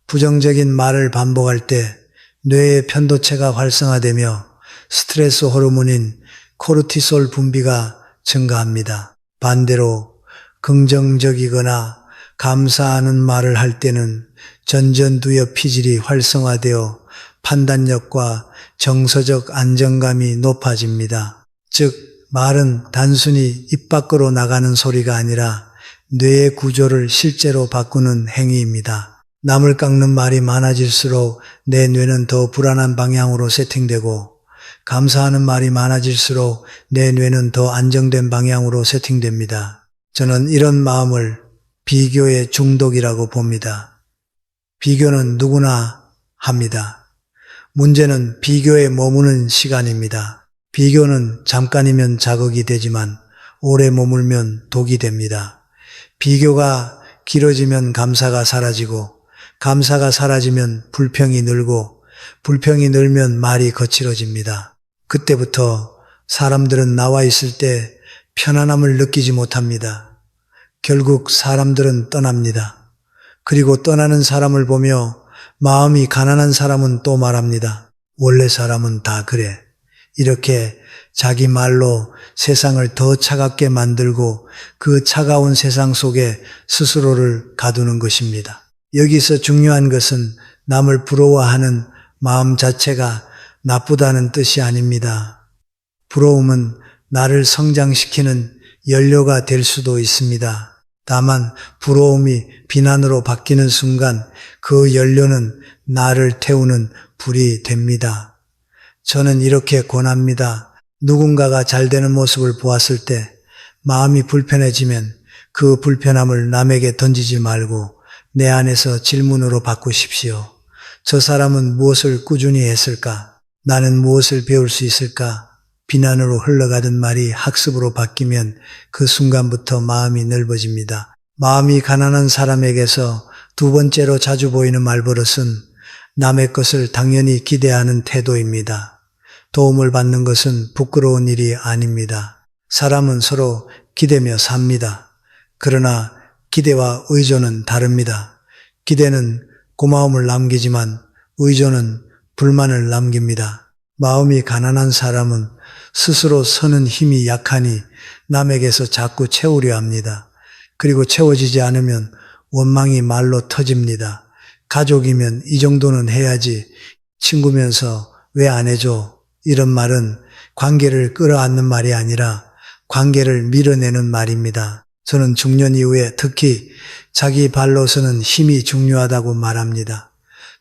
부정적인 말을 반복할 때 뇌의 편도체가 활성화되며 스트레스 호르몬인 코르티솔 분비가 증가합니다. 반대로 긍정적이거나 감사하는 말을 할 때는 전전두엽 피질이 활성화되어 판단력과 정서적 안정감이 높아집니다. 즉, 말은 단순히 입 밖으로 나가는 소리가 아니라 뇌의 구조를 실제로 바꾸는 행위입니다. 남을 깎는 말이 많아질수록 내 뇌는 더 불안한 방향으로 세팅되고, 감사하는 말이 많아질수록 내 뇌는 더 안정된 방향으로 세팅됩니다. 저는 이런 마음을 비교의 중독이라고 봅니다. 비교는 누구나 합니다. 문제는 비교에 머무는 시간입니다. 비교는 잠깐이면 자극이 되지만 오래 머물면 독이 됩니다. 비교가 길어지면 감사가 사라지고, 감사가 사라지면 불평이 늘고, 불평이 늘면 말이 거칠어집니다. 그때부터 사람들은 나와 있을 때 편안함을 느끼지 못합니다. 결국 사람들은 떠납니다. 그리고 떠나는 사람을 보며 마음이 가난한 사람은 또 말합니다. 원래 사람은 다 그래. 이렇게 자기 말로 세상을 더 차갑게 만들고 그 차가운 세상 속에 스스로를 가두는 것입니다. 여기서 중요한 것은 남을 부러워하는 마음 자체가 나쁘다는 뜻이 아닙니다. 부러움은 나를 성장시키는 연료가 될 수도 있습니다. 다만 부러움이 비난으로 바뀌는 순간 그 연료는 나를 태우는 불이 됩니다. 저는 이렇게 권합니다. 누군가가 잘 되는 모습을 보았을 때 마음이 불편해지면 그 불편함을 남에게 던지지 말고 내 안에서 질문으로 바꾸십시오. 저 사람은 무엇을 꾸준히 했을까? 나는 무엇을 배울 수 있을까? 비난으로 흘러가던 말이 학습으로 바뀌면 그 순간부터 마음이 넓어집니다. 마음이 가난한 사람에게서 두 번째로 자주 보이는 말버릇은 남의 것을 당연히 기대하는 태도입니다. 도움을 받는 것은 부끄러운 일이 아닙니다. 사람은 서로 기대며 삽니다. 그러나 기대와 의존은 다릅니다. 기대는 고마움을 남기지만 의존은 불만을 남깁니다. 마음이 가난한 사람은 스스로 서는 힘이 약하니 남에게서 자꾸 채우려 합니다. 그리고 채워지지 않으면 원망이 말로 터집니다. 가족이면 이 정도는 해야지, 친구면서 왜 안 해줘? 이런 말은 관계를 끌어안는 말이 아니라 관계를 밀어내는 말입니다. 저는 중년 이후에 특히 자기 발로 서는 힘이 중요하다고 말합니다.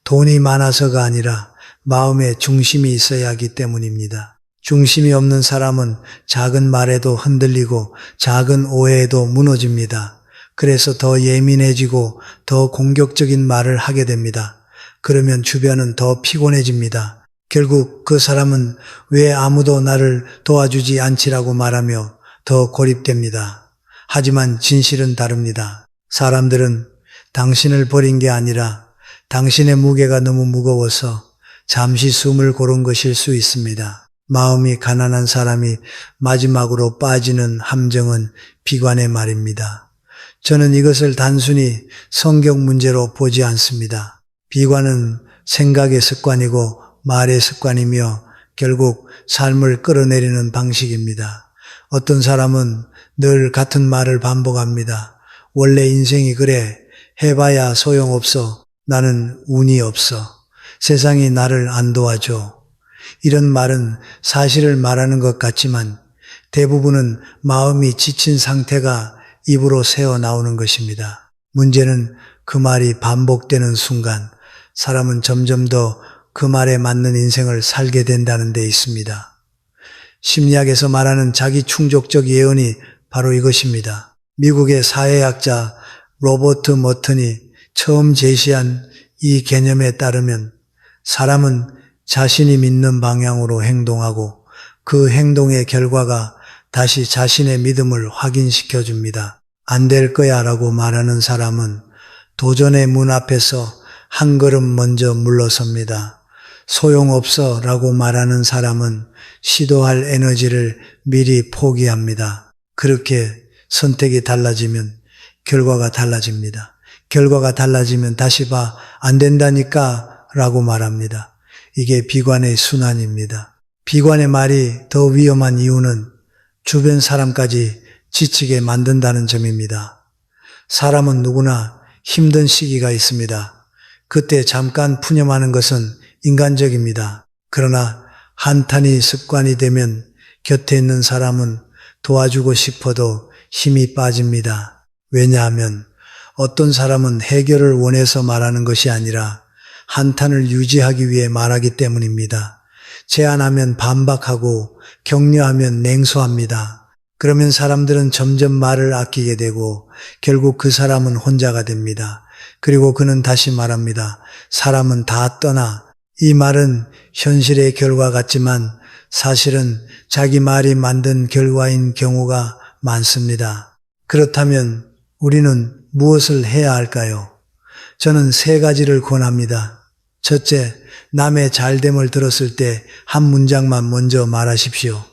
돈이 많아서가 아니라 마음에 중심이 있어야 하기 때문입니다. 중심이 없는 사람은 작은 말에도 흔들리고 작은 오해에도 무너집니다. 그래서 더 예민해지고 더 공격적인 말을 하게 됩니다. 그러면 주변은 더 피곤해집니다. 결국 그 사람은 왜 아무도 나를 도와주지 않지라고 말하며 더 고립됩니다. 하지만 진실은 다릅니다. 사람들은 당신을 버린 게 아니라 당신의 무게가 너무 무거워서 잠시 숨을 고른 것일 수 있습니다. 마음이 가난한 사람이 마지막으로 빠지는 함정은 비관의 말입니다. 저는 이것을 단순히 성격 문제로 보지 않습니다. 비관은 생각의 습관이고 말의 습관이며 결국 삶을 끌어내리는 방식입니다. 어떤 사람은 늘 같은 말을 반복합니다. 원래 인생이 그래. 해봐야 소용없어. 나는 운이 없어. 세상이 나를 안 도와줘. 이런 말은 사실을 말하는 것 같지만 대부분은 마음이 지친 상태가 입으로 새어 나오는 것입니다. 문제는 그 말이 반복되는 순간 사람은 점점 더 그 말에 맞는 인생을 살게 된다는 데 있습니다. 심리학에서 말하는 자기 충족적 예언이 바로 이것입니다. 미국의 사회학자 로버트 머튼이 처음 제시한 이 개념에 따르면 사람은 자신이 믿는 방향으로 행동하고 그 행동의 결과가 다시 자신의 믿음을 확인시켜 줍니다. 안 될 거야 라고 말하는 사람은 도전의 문 앞에서 한 걸음 먼저 물러섭니다. 소용없어 라고 말하는 사람은 시도할 에너지를 미리 포기합니다. 그렇게 선택이 달라지면 결과가 달라집니다. 결과가 달라지면 다시 봐, 안 된다니까 라고 말합니다. 이게 비관의 순환입니다. 비관의 말이 더 위험한 이유는 주변 사람까지 지치게 만든다는 점입니다. 사람은 누구나 힘든 시기가 있습니다. 그때 잠깐 푸념하는 것은 인간적입니다. 그러나 한탄이 습관이 되면 곁에 있는 사람은 도와주고 싶어도 힘이 빠집니다. 왜냐하면 어떤 사람은 해결을 원해서 말하는 것이 아니라 한탄을 유지하기 위해 말하기 때문입니다. 제안하면 반박하고 격려하면 냉소합니다. 그러면 사람들은 점점 말을 아끼게 되고 결국 그 사람은 혼자가 됩니다. 그리고 그는 다시 말합니다. 사람은 다 떠나. 이 말은 현실의 결과 같지만 사실은 자기 말이 만든 결과인 경우가 많습니다. 그렇다면 우리는 무엇을 해야 할까요? 저는 3가지를 권합니다. 첫째, 남의 잘됨을 들었을 때 한 문장만 먼저 말하십시오.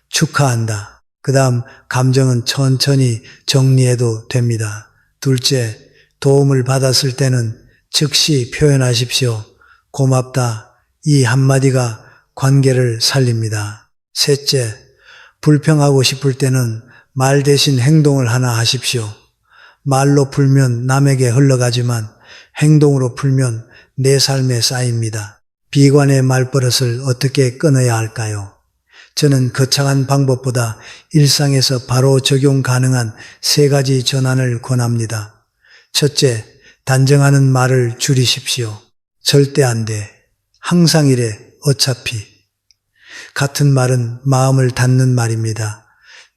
축하한다. 그 다음 감정은 천천히 정리해도 됩니다. 둘째, 도움을 받았을 때는 즉시 표현하십시오. 고맙다. 이 한마디가 관계를 살립니다. 셋째, 불평하고 싶을 때는 말 대신 행동을 하나 하십시오. 말로 풀면 남에게 흘러가지만 행동으로 풀면 내 삶에 쌓입니다. 비관의 말버릇을 어떻게 끊어야 할까요? 저는 거창한 방법보다 일상에서 바로 적용 가능한 3가지 전환을 권합니다. 첫째, 단정하는 말을 줄이십시오. 절대 안 돼. 항상 이래. 어차피. 같은 말은 마음을 닫는 말입니다.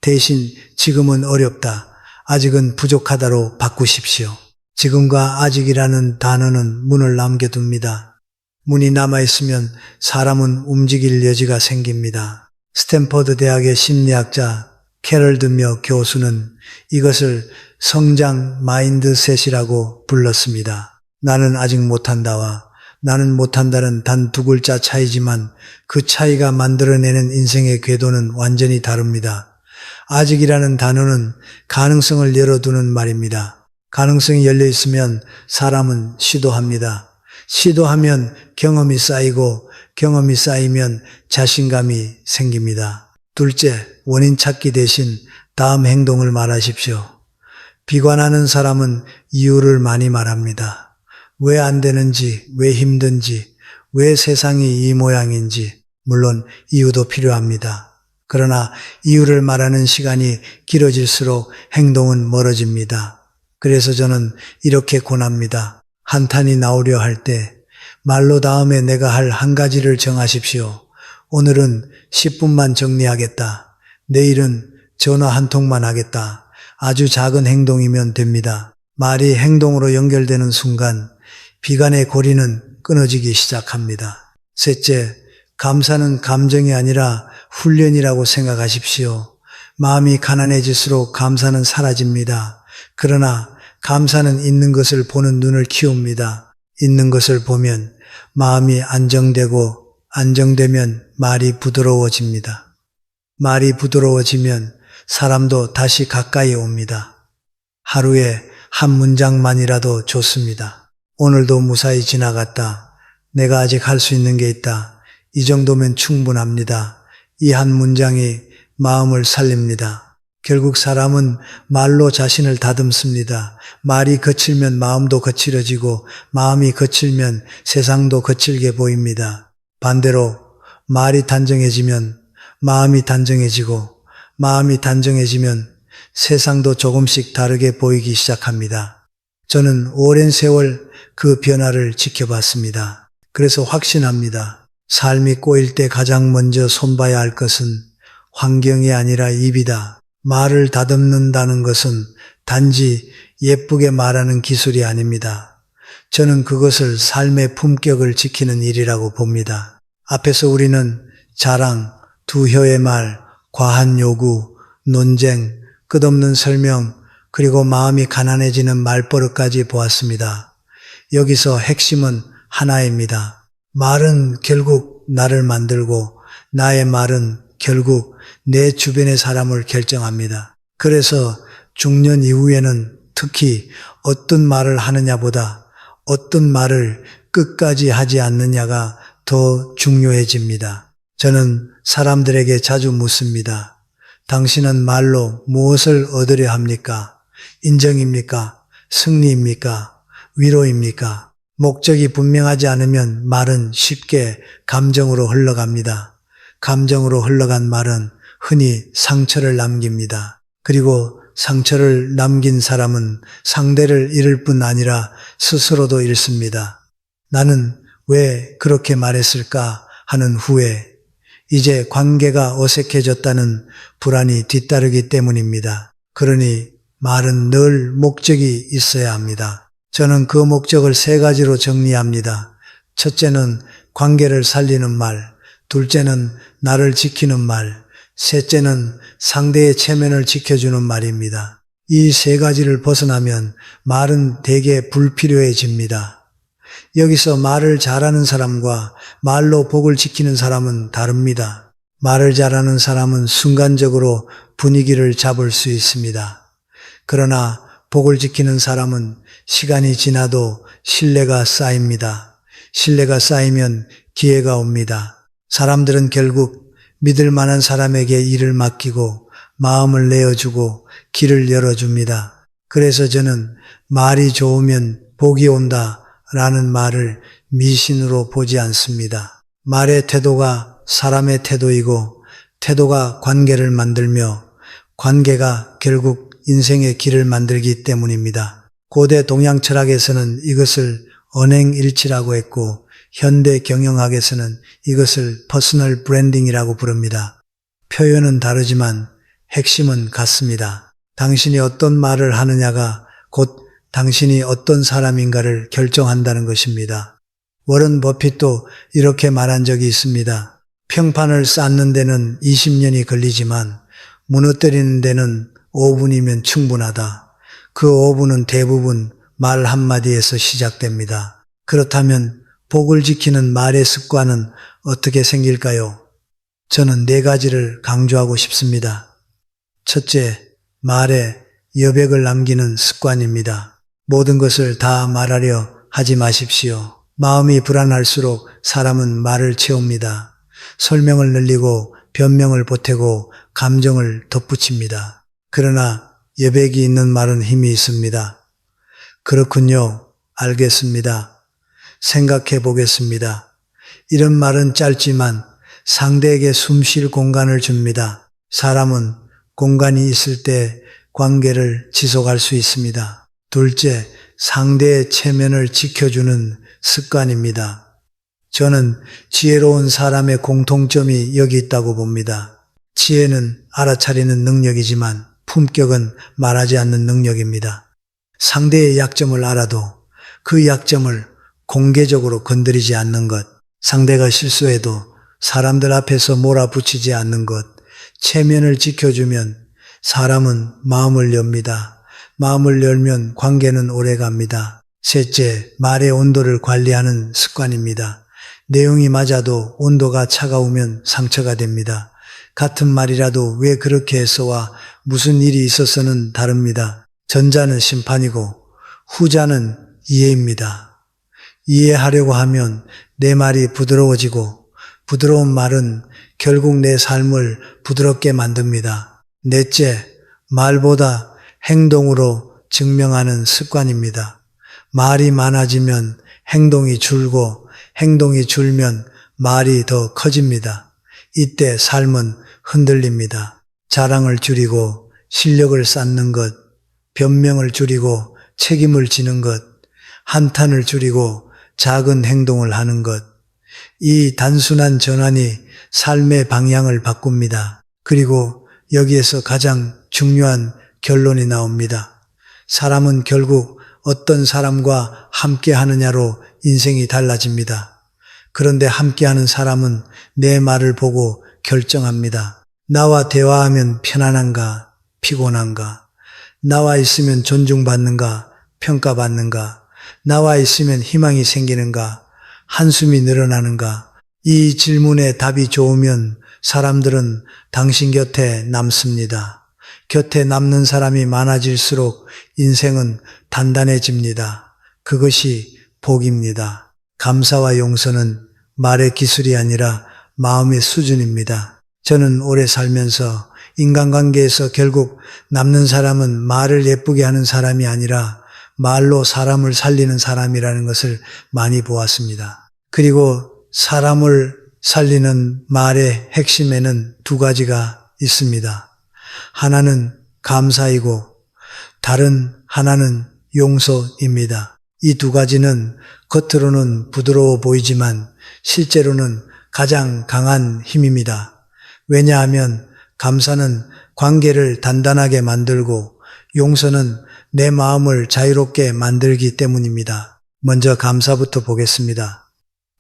대신 지금은 어렵다. 아직은 부족하다로 바꾸십시오. 지금과 아직이라는 단어는 문을 남겨둡니다. 문이 남아있으면 사람은 움직일 여지가 생깁니다. 스탠퍼드 대학의 심리학자 캐럴 드며 교수는 이것을 성장 마인드셋이라고 불렀습니다. 나는 아직 못한다와 나는 못한다는 단 2글자 차이지만 그 차이가 만들어내는 인생의 궤도는 완전히 다릅니다. 아직이라는 단어는 가능성을 열어두는 말입니다. 가능성이 열려 있으면 사람은 시도합니다. 시도하면 경험이 쌓이고 경험이 쌓이면 자신감이 생깁니다. 둘째, 원인 찾기 대신 다음 행동을 말하십시오. 비관하는 사람은 이유를 많이 말합니다. 왜 안 되는지, 왜 힘든지, 왜 세상이 이 모양인지, 물론 이유도 필요합니다. 그러나 이유를 말하는 시간이 길어질수록 행동은 멀어집니다. 그래서 저는 이렇게 권합니다. 한탄이 나오려 할 때 말로 다음에 내가 할 한 가지를 정하십시오. 오늘은 10분만 정리하겠다. 내일은 전화 한 통만 하겠다. 아주 작은 행동이면 됩니다. 말이 행동으로 연결되는 순간 비관의 고리는 끊어지기 시작합니다. 셋째, 감사는 감정이 아니라 훈련이라고 생각하십시오. 마음이 가난해질수록 감사는 사라집니다. 그러나 감사는 있는 것을 보는 눈을 키웁니다. 있는 것을 보면 마음이 안정되고 안정되면 말이 부드러워집니다. 말이 부드러워지면 사람도 다시 가까이 옵니다. 하루에 한 문장만이라도 좋습니다. 오늘도 무사히 지나갔다. 내가 아직 할 수 있는 게 있다. 이 정도면 충분합니다. 이 한 문장이 마음을 살립니다. 결국 사람은 말로 자신을 다듬습니다. 말이 거칠면 마음도 거칠어지고 마음이 거칠면 세상도 거칠게 보입니다. 반대로 말이 단정해지면 마음이 단정해지고 마음이 단정해지면 세상도 조금씩 다르게 보이기 시작합니다. 저는 오랜 세월 그 변화를 지켜봤습니다. 그래서 확신합니다. 삶이 꼬일 때 가장 먼저 손봐야 할 것은 환경이 아니라 입이다. 말을 다듬는다는 것은 단지 예쁘게 말하는 기술이 아닙니다. 저는 그것을 삶의 품격을 지키는 일이라고 봅니다. 앞에서 우리는 자랑, 두 혀의 말, 과한 요구, 논쟁, 끝없는 설명, 그리고 마음이 가난해지는 말버릇까지 보았습니다. 여기서 핵심은 하나입니다. 말은 결국 나를 만들고 나의 말은 결국 내 주변의 사람을 결정합니다. 그래서 중년 이후에는 특히 어떤 말을 하느냐보다 어떤 말을 끝까지 하지 않느냐가 더 중요해집니다. 저는 사람들에게 자주 묻습니다. 당신은 말로 무엇을 얻으려 합니까? 인정입니까? 승리입니까? 위로입니까? 목적이 분명하지 않으면 말은 쉽게 감정으로 흘러갑니다. 감정으로 흘러간 말은 흔히 상처를 남깁니다. 그리고 상처를 남긴 사람은 상대를 잃을 뿐 아니라 스스로도 잃습니다. 나는 왜 그렇게 말했을까 하는 후에 이제 관계가 어색해졌다는 불안이 뒤따르기 때문입니다. 그러니 말은 늘 목적이 있어야 합니다. 저는 그 목적을 3가지로 정리합니다. 첫째는 관계를 살리는 말, 둘째는 나를 지키는 말, 셋째는 상대의 체면을 지켜주는 말입니다. 이 3가지를 벗어나면 말은 대개 불필요해집니다. 여기서 말을 잘하는 사람과 말로 복을 지키는 사람은 다릅니다. 말을 잘하는 사람은 순간적으로 분위기를 잡을 수 있습니다. 그러나 복을 지키는 사람은 시간이 지나도 신뢰가 쌓입니다. 신뢰가 쌓이면 기회가 옵니다. 사람들은 결국 믿을 만한 사람에게 일을 맡기고 마음을 내어주고 길을 열어줍니다. 그래서 저는 말이 좋으면 복이 온다 라는 말을 미신으로 보지 않습니다. 말의 태도가 사람의 태도이고 태도가 관계를 만들며 관계가 결국 인생의 길을 만들기 때문입니다. 고대 동양 철학에서는 이것을 언행일치라고 했고 현대 경영학에서는 이것을 퍼스널 브랜딩이라고 부릅니다. 표현은 다르지만 핵심은 같습니다. 당신이 어떤 말을 하느냐가 곧 당신이 어떤 사람인가를 결정한다는 것입니다. 워런 버핏도 이렇게 말한 적이 있습니다. 평판을 쌓는 데는 20년이 걸리지만 무너뜨리는 데는 5분이면 충분하다. 그 5분은 대부분 말 한마디에서 시작됩니다. 그렇다면 복을 지키는 말의 습관은 어떻게 생길까요? 저는 4가지를 강조하고 싶습니다. 첫째, 말에 여백을 남기는 습관입니다. 모든 것을 다 말하려 하지 마십시오. 마음이 불안할수록 사람은 말을 채웁니다. 설명을 늘리고 변명을 보태고 감정을 덧붙입니다. 그러나 여백이 있는 말은 힘이 있습니다. 그렇군요. 알겠습니다. 생각해 보겠습니다. 이런 말은 짧지만 상대에게 숨 쉴 공간을 줍니다. 사람은 공간이 있을 때 관계를 지속할 수 있습니다. 둘째, 상대의 체면을 지켜주는 습관입니다. 저는 지혜로운 사람의 공통점이 여기 있다고 봅니다. 지혜는 알아차리는 능력이지만 품격은 말하지 않는 능력입니다. 상대의 약점을 알아도 그 약점을 공개적으로 건드리지 않는 것, 상대가 실수해도 사람들 앞에서 몰아붙이지 않는 것, 체면을 지켜주면 사람은 마음을 엽니다. 마음을 열면 관계는 오래갑니다. 셋째, 말의 온도를 관리하는 습관입니다. 내용이 맞아도 온도가 차가우면 상처가 됩니다. 같은 말이라도 왜 그렇게 해서와 무슨 일이 있어서는 다릅니다. 전자는 심판이고 후자는 이해입니다. 이해하려고 하면 내 말이 부드러워지고 부드러운 말은 결국 내 삶을 부드럽게 만듭니다. 넷째, 말보다 행동으로 증명하는 습관입니다. 말이 많아지면 행동이 줄고 행동이 줄면 말이 더 커집니다. 이때 삶은 흔들립니다. 자랑을 줄이고 실력을 쌓는 것, 변명을 줄이고 책임을 지는 것, 한탄을 줄이고 작은 행동을 하는 것. 이 단순한 전환이 삶의 방향을 바꿉니다. 그리고 여기에서 가장 중요한 결론이 나옵니다. 사람은 결국 어떤 사람과 함께 하느냐로 인생이 달라집니다. 그런데 함께하는 사람은 내 말을 보고 결정합니다. 나와 대화하면 편안한가, 피곤한가? 나와 있으면 존중받는가, 평가받는가? 나와 있으면 희망이 생기는가, 한숨이 늘어나는가? 이 질문에 답이 좋으면 사람들은 당신 곁에 남습니다. 곁에 남는 사람이 많아질수록 인생은 단단해집니다. 그것이 복입니다. 감사와 용서는 말의 기술이 아니라 마음의 수준입니다. 저는 오래 살면서 인간관계에서 결국 남는 사람은 말을 예쁘게 하는 사람이 아니라 말로 사람을 살리는 사람이라는 것을 많이 보았습니다. 그리고 사람을 살리는 말의 핵심에는 두 가지가 있습니다. 하나는 감사이고 다른 하나는 용서입니다. 이 두 가지는 겉으로는 부드러워 보이지만 실제로는 가장 강한 힘입니다. 왜냐하면 감사는 관계를 단단하게 만들고 용서는 내 마음을 자유롭게 만들기 때문입니다. 먼저 감사부터 보겠습니다.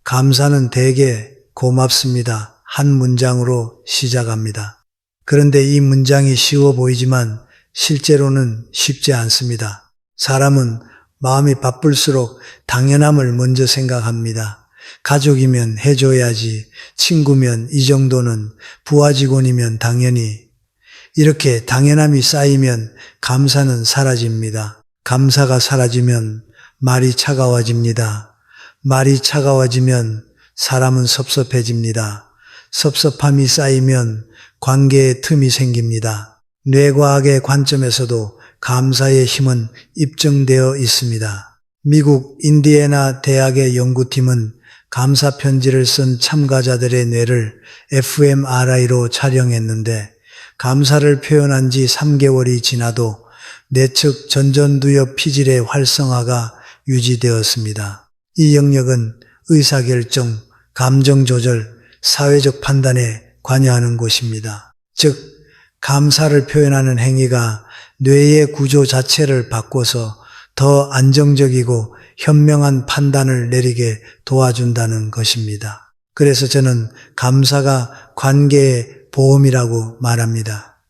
감사는 대개 고맙습니다. 한 문장으로 시작합니다. 그런데 이 문장이 쉬워 보이지만 실제로는 쉽지 않습니다. 사람은 마음이 바쁠수록 당연함을 먼저 생각합니다. 가족이면 해줘야지, 친구면 이 정도는, 부하 직원이면 당연히. 이렇게 당연함이 쌓이면 감사는 사라집니다. 감사가 사라지면 말이 차가워집니다. 말이 차가워지면 사람은 섭섭해집니다. 섭섭함이 쌓이면 관계에 틈이 생깁니다. 뇌과학의 관점에서도 감사의 힘은 입증되어 있습니다. 미국 인디애나 대학의 연구팀은 감사 편지를 쓴 참가자들의 뇌를 fMRI로 촬영했는데 감사를 표현한 지 3개월이 지나도 내측 전전두엽 피질의 활성화가 유지되었습니다. 이 영역은 의사결정, 감정조절, 사회적 판단에 관여하는 곳입니다. 즉, 감사를 표현하는 행위가 뇌의 구조 자체를 바꿔서 더 안정적이고 현명한 판단을 내리게 도와준다는 것입니다. 그래서 저는 감사가 관계의 보험이라고 말합니다.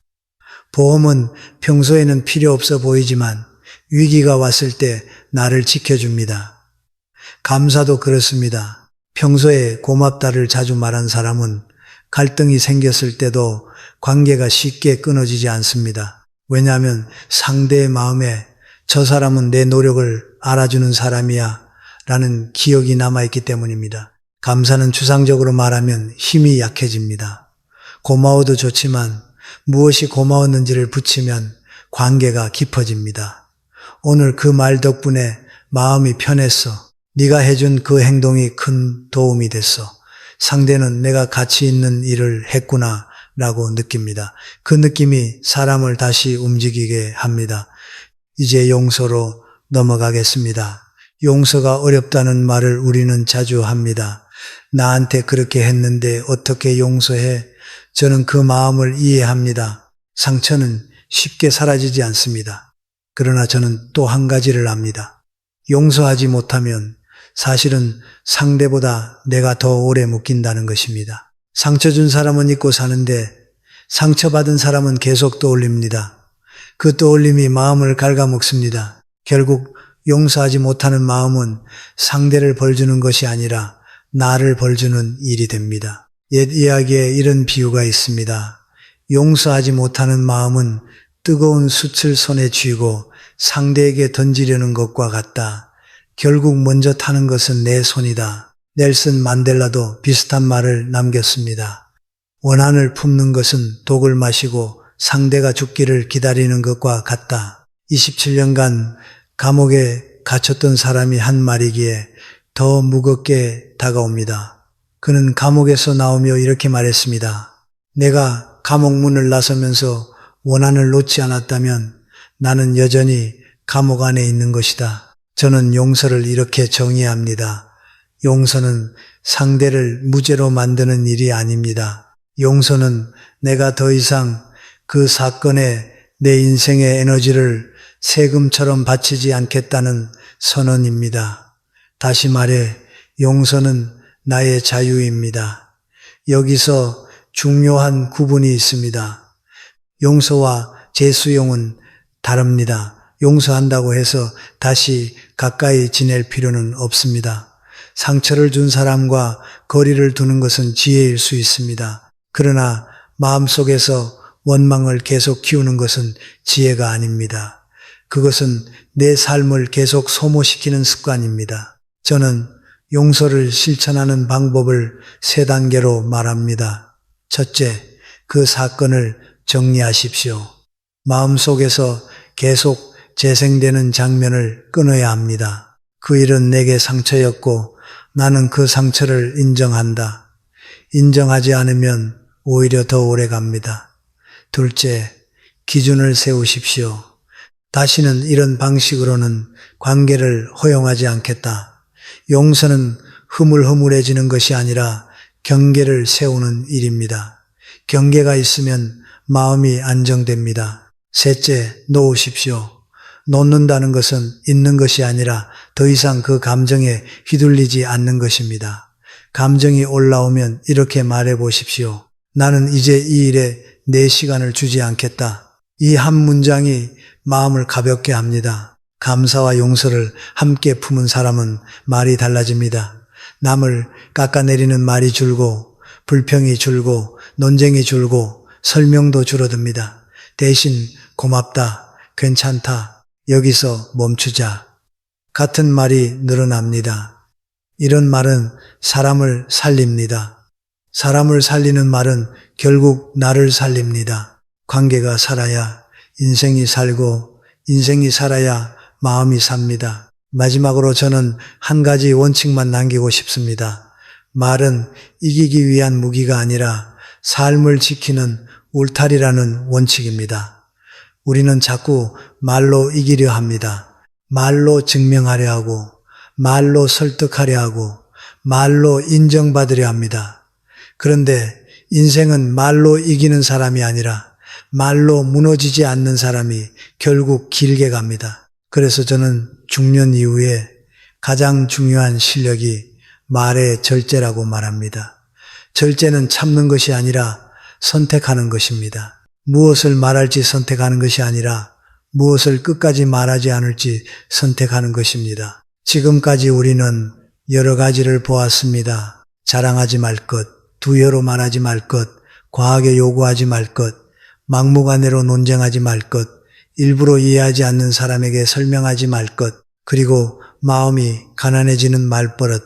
보험은 평소에는 필요 없어 보이지만 위기가 왔을 때 나를 지켜줍니다. 감사도 그렇습니다. 평소에 고맙다를 자주 말한 사람은 갈등이 생겼을 때도 관계가 쉽게 끊어지지 않습니다. 왜냐하면 상대의 마음에 저 사람은 내 노력을 알아주는 사람이야 라는 기억이 남아있기 때문입니다. 감사는 추상적으로 말하면 힘이 약해집니다. 고마워도 좋지만 무엇이 고마웠는지를 붙이면 관계가 깊어집니다. 오늘 그 말 덕분에 마음이 편했어. 네가 해준 그 행동이 큰 도움이 됐어. 상대는 내가 가치 있는 일을 했구나 라고 느낍니다. 그 느낌이 사람을 다시 움직이게 합니다. 이제 용서로 넘어가겠습니다. 용서가 어렵다는 말을 우리는 자주 합니다. 나한테 그렇게 했는데 어떻게 용서해? 저는 그 마음을 이해합니다. 상처는 쉽게 사라지지 않습니다. 그러나 저는 또 한 가지를 압니다. 용서하지 못하면 사실은 상대보다 내가 더 오래 묶인다는 것입니다. 상처 준 사람은 잊고 사는데 상처받은 사람은 계속 떠올립니다. 그 떠올림이 마음을 갉아먹습니다. 결국 용서하지 못하는 마음은 상대를 벌주는 것이 아니라 나를 벌주는 일이 됩니다. 옛 이야기에 이런 비유가 있습니다. 용서하지 못하는 마음은 뜨거운 숯을 손에 쥐고 상대에게 던지려는 것과 같다. 결국 먼저 타는 것은 내 손이다. 넬슨 만델라도 비슷한 말을 남겼습니다. 원한을 품는 것은 독을 마시고 상대가 죽기를 기다리는 것과 같다. 27년간 감옥에 갇혔던 사람이 한 말이기에 더 무겁게 다가옵니다. 그는 감옥에서 나오며 이렇게 말했습니다. 내가 감옥 문을 나서면서 원한을 놓지 않았다면 나는 여전히 감옥 안에 있는 것이다. 저는 용서를 이렇게 정의합니다. 용서는 상대를 무죄로 만드는 일이 아닙니다. 용서는 내가 더 이상 그 사건에 내 인생의 에너지를 세금처럼 바치지 않겠다는 선언입니다. 다시 말해 용서는 나의 자유입니다. 여기서 중요한 구분이 있습니다. 용서와 재수용은 다릅니다. 용서한다고 해서 다시 가까이 지낼 필요는 없습니다. 상처를 준 사람과 거리를 두는 것은 지혜일 수 있습니다. 그러나 마음속에서 원망을 계속 키우는 것은 지혜가 아닙니다. 그것은 내 삶을 계속 소모시키는 습관입니다. 저는 용서를 실천하는 방법을 3단계로 말합니다. 첫째, 그 사건을 정리하십시오. 마음속에서 계속 재생되는 장면을 끊어야 합니다. 그 일은 내게 상처였고 나는 그 상처를 인정한다. 인정하지 않으면 오히려 더 오래 갑니다. 둘째, 기준을 세우십시오. 다시는 이런 방식으로는 관계를 허용하지 않겠다. 용서는 흐물흐물해지는 것이 아니라 경계를 세우는 일입니다. 경계가 있으면 마음이 안정됩니다. 셋째, 놓으십시오. 놓는다는 것은 있는 것이 아니라 더 이상 그 감정에 휘둘리지 않는 것입니다. 감정이 올라오면 이렇게 말해 보십시오. 나는 이제 이 일에 내 시간을 주지 않겠다. 이 한 문장이 마음을 가볍게 합니다. 감사와 용서를 함께 품은 사람은 말이 달라집니다. 남을 깎아내리는 말이 줄고 불평이 줄고 논쟁이 줄고 설명도 줄어듭니다. 대신 고맙다, 괜찮다, 여기서 멈추자 같은 말이 늘어납니다. 이런 말은 사람을 살립니다. 사람을 살리는 말은 결국 나를 살립니다. 관계가 살아야 인생이 살고 인생이 살아야 마음이 삽니다. 마지막으로 저는 한 가지 원칙만 남기고 싶습니다. 말은 이기기 위한 무기가 아니라 삶을 지키는 울타리라는 원칙입니다. 우리는 자꾸 말로 이기려 합니다. 말로 증명하려 하고 말로 설득하려 하고 말로 인정받으려 합니다. 그런데 인생은 말로 이기는 사람이 아니라 말로 무너지지 않는 사람이 결국 길게 갑니다. 그래서 저는 중년 이후에 가장 중요한 실력이 말의 절제라고 말합니다. 절제는 참는 것이 아니라 선택하는 것입니다. 무엇을 말할지 선택하는 것이 아니라 무엇을 끝까지 말하지 않을지 선택하는 것입니다. 지금까지 우리는 여러 가지를 보았습니다. 자랑하지 말 것, 두여로 말하지 말 것, 과하게 요구하지 말 것, 막무가내로 논쟁하지 말 것, 일부러 이해하지 않는 사람에게 설명하지 말 것, 그리고 마음이 가난해지는 말버릇,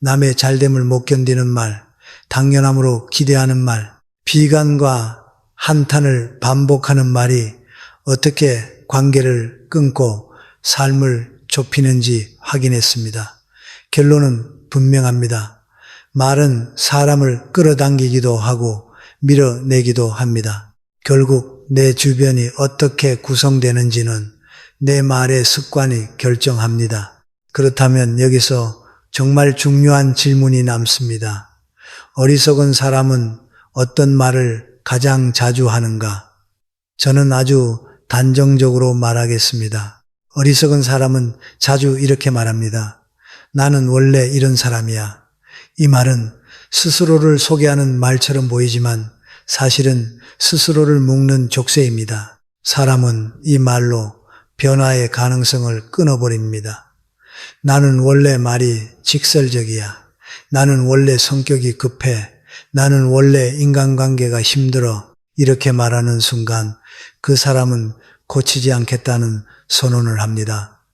남의 잘됨을 못 견디는 말, 당연함으로 기대하는 말, 비관과 한탄을 반복하는 말이 어떻게 관계를 끊고 삶을 좁히는지 확인했습니다. 결론은 분명합니다. 말은 사람을 끌어당기기도 하고 밀어내기도 합니다. 결국 내 주변이 어떻게 구성되는지는 내 말의 습관이 결정합니다. 그렇다면 여기서 정말 중요한 질문이 남습니다. 어리석은 사람은 어떤 말을 가장 자주 하는가? 저는 아주 단정적으로 말하겠습니다. 어리석은 사람은 자주 이렇게 말합니다. 나는 원래 이런 사람이야. 이 말은 스스로를 소개하는 말처럼 보이지만 사실은 스스로를 묶는 족쇄입니다. 사람은 이 말로 변화의 가능성을 끊어버립니다. 나는 원래 말이 직설적이야. 나는 원래 성격이 급해. 나는 원래 인간관계가 힘들어. 이렇게 말하는 순간 그 사람은 고치지 않겠다는 선언을 합니다.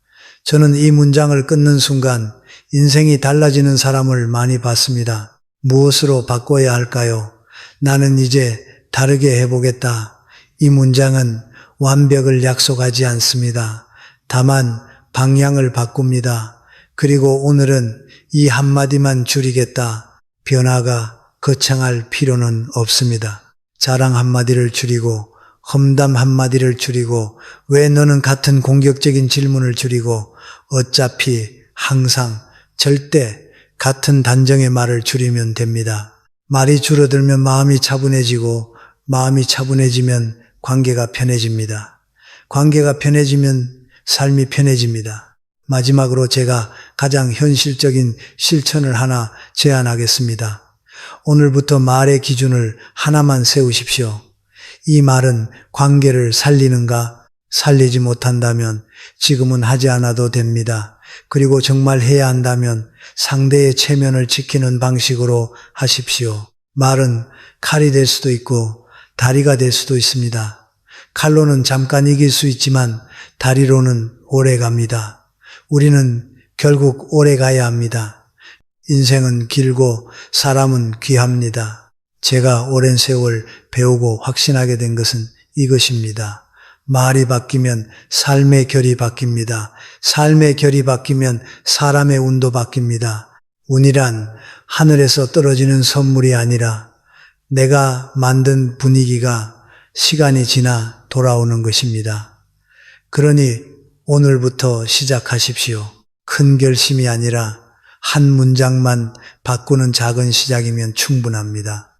저는 이 문장을 끊는 순간 인생이 달라지는 사람을 많이 봤습니다. 무엇으로 바꿔야 할까요? 나는 이제 다르게 해보겠다. 이 문장은 완벽을 약속하지 않습니다. 다만 방향을 바꿉니다. 그리고 오늘은 이 한마디만 줄이겠다. 변화가 거창할 필요는 없습니다. 자랑 한마디를 줄이고 험담 한마디를 줄이고 왜 너는 같은 공격적인 질문을 줄이고 어차피 항상 절대 같은 단정의 말을 줄이면 됩니다. 말이 줄어들면 마음이 차분해지고 마음이 차분해지면 관계가 편해집니다. 관계가 편해지면 삶이 편해집니다. 마지막으로 제가 가장 현실적인 실천을 하나 제안하겠습니다. 오늘부터 말의 기준을 하나만 세우십시오. 이 말은 관계를 살리는가? 살리지 못한다면 지금은 하지 않아도 됩니다. 그리고 정말 해야 한다면 상대의 체면을 지키는 방식으로 하십시오. 말은 칼이 될 수도 있고 다리가 될 수도 있습니다. 칼로는 잠깐 이길 수 있지만 다리로는 오래 갑니다. 우리는 결국 오래 가야 합니다. 인생은 길고 사람은 귀합니다. 제가 오랜 세월 배우고 확신하게 된 것은 이것입니다. 말이 바뀌면 삶의 결이 바뀝니다. 삶의 결이 바뀌면 사람의 운도 바뀝니다. 운이란 하늘에서 떨어지는 선물이 아니라 내가 만든 분위기가 시간이 지나 돌아오는 것입니다. 그러니 오늘부터 시작하십시오. 큰 결심이 아니라 한 문장만 바꾸는 작은 시작이면 충분합니다.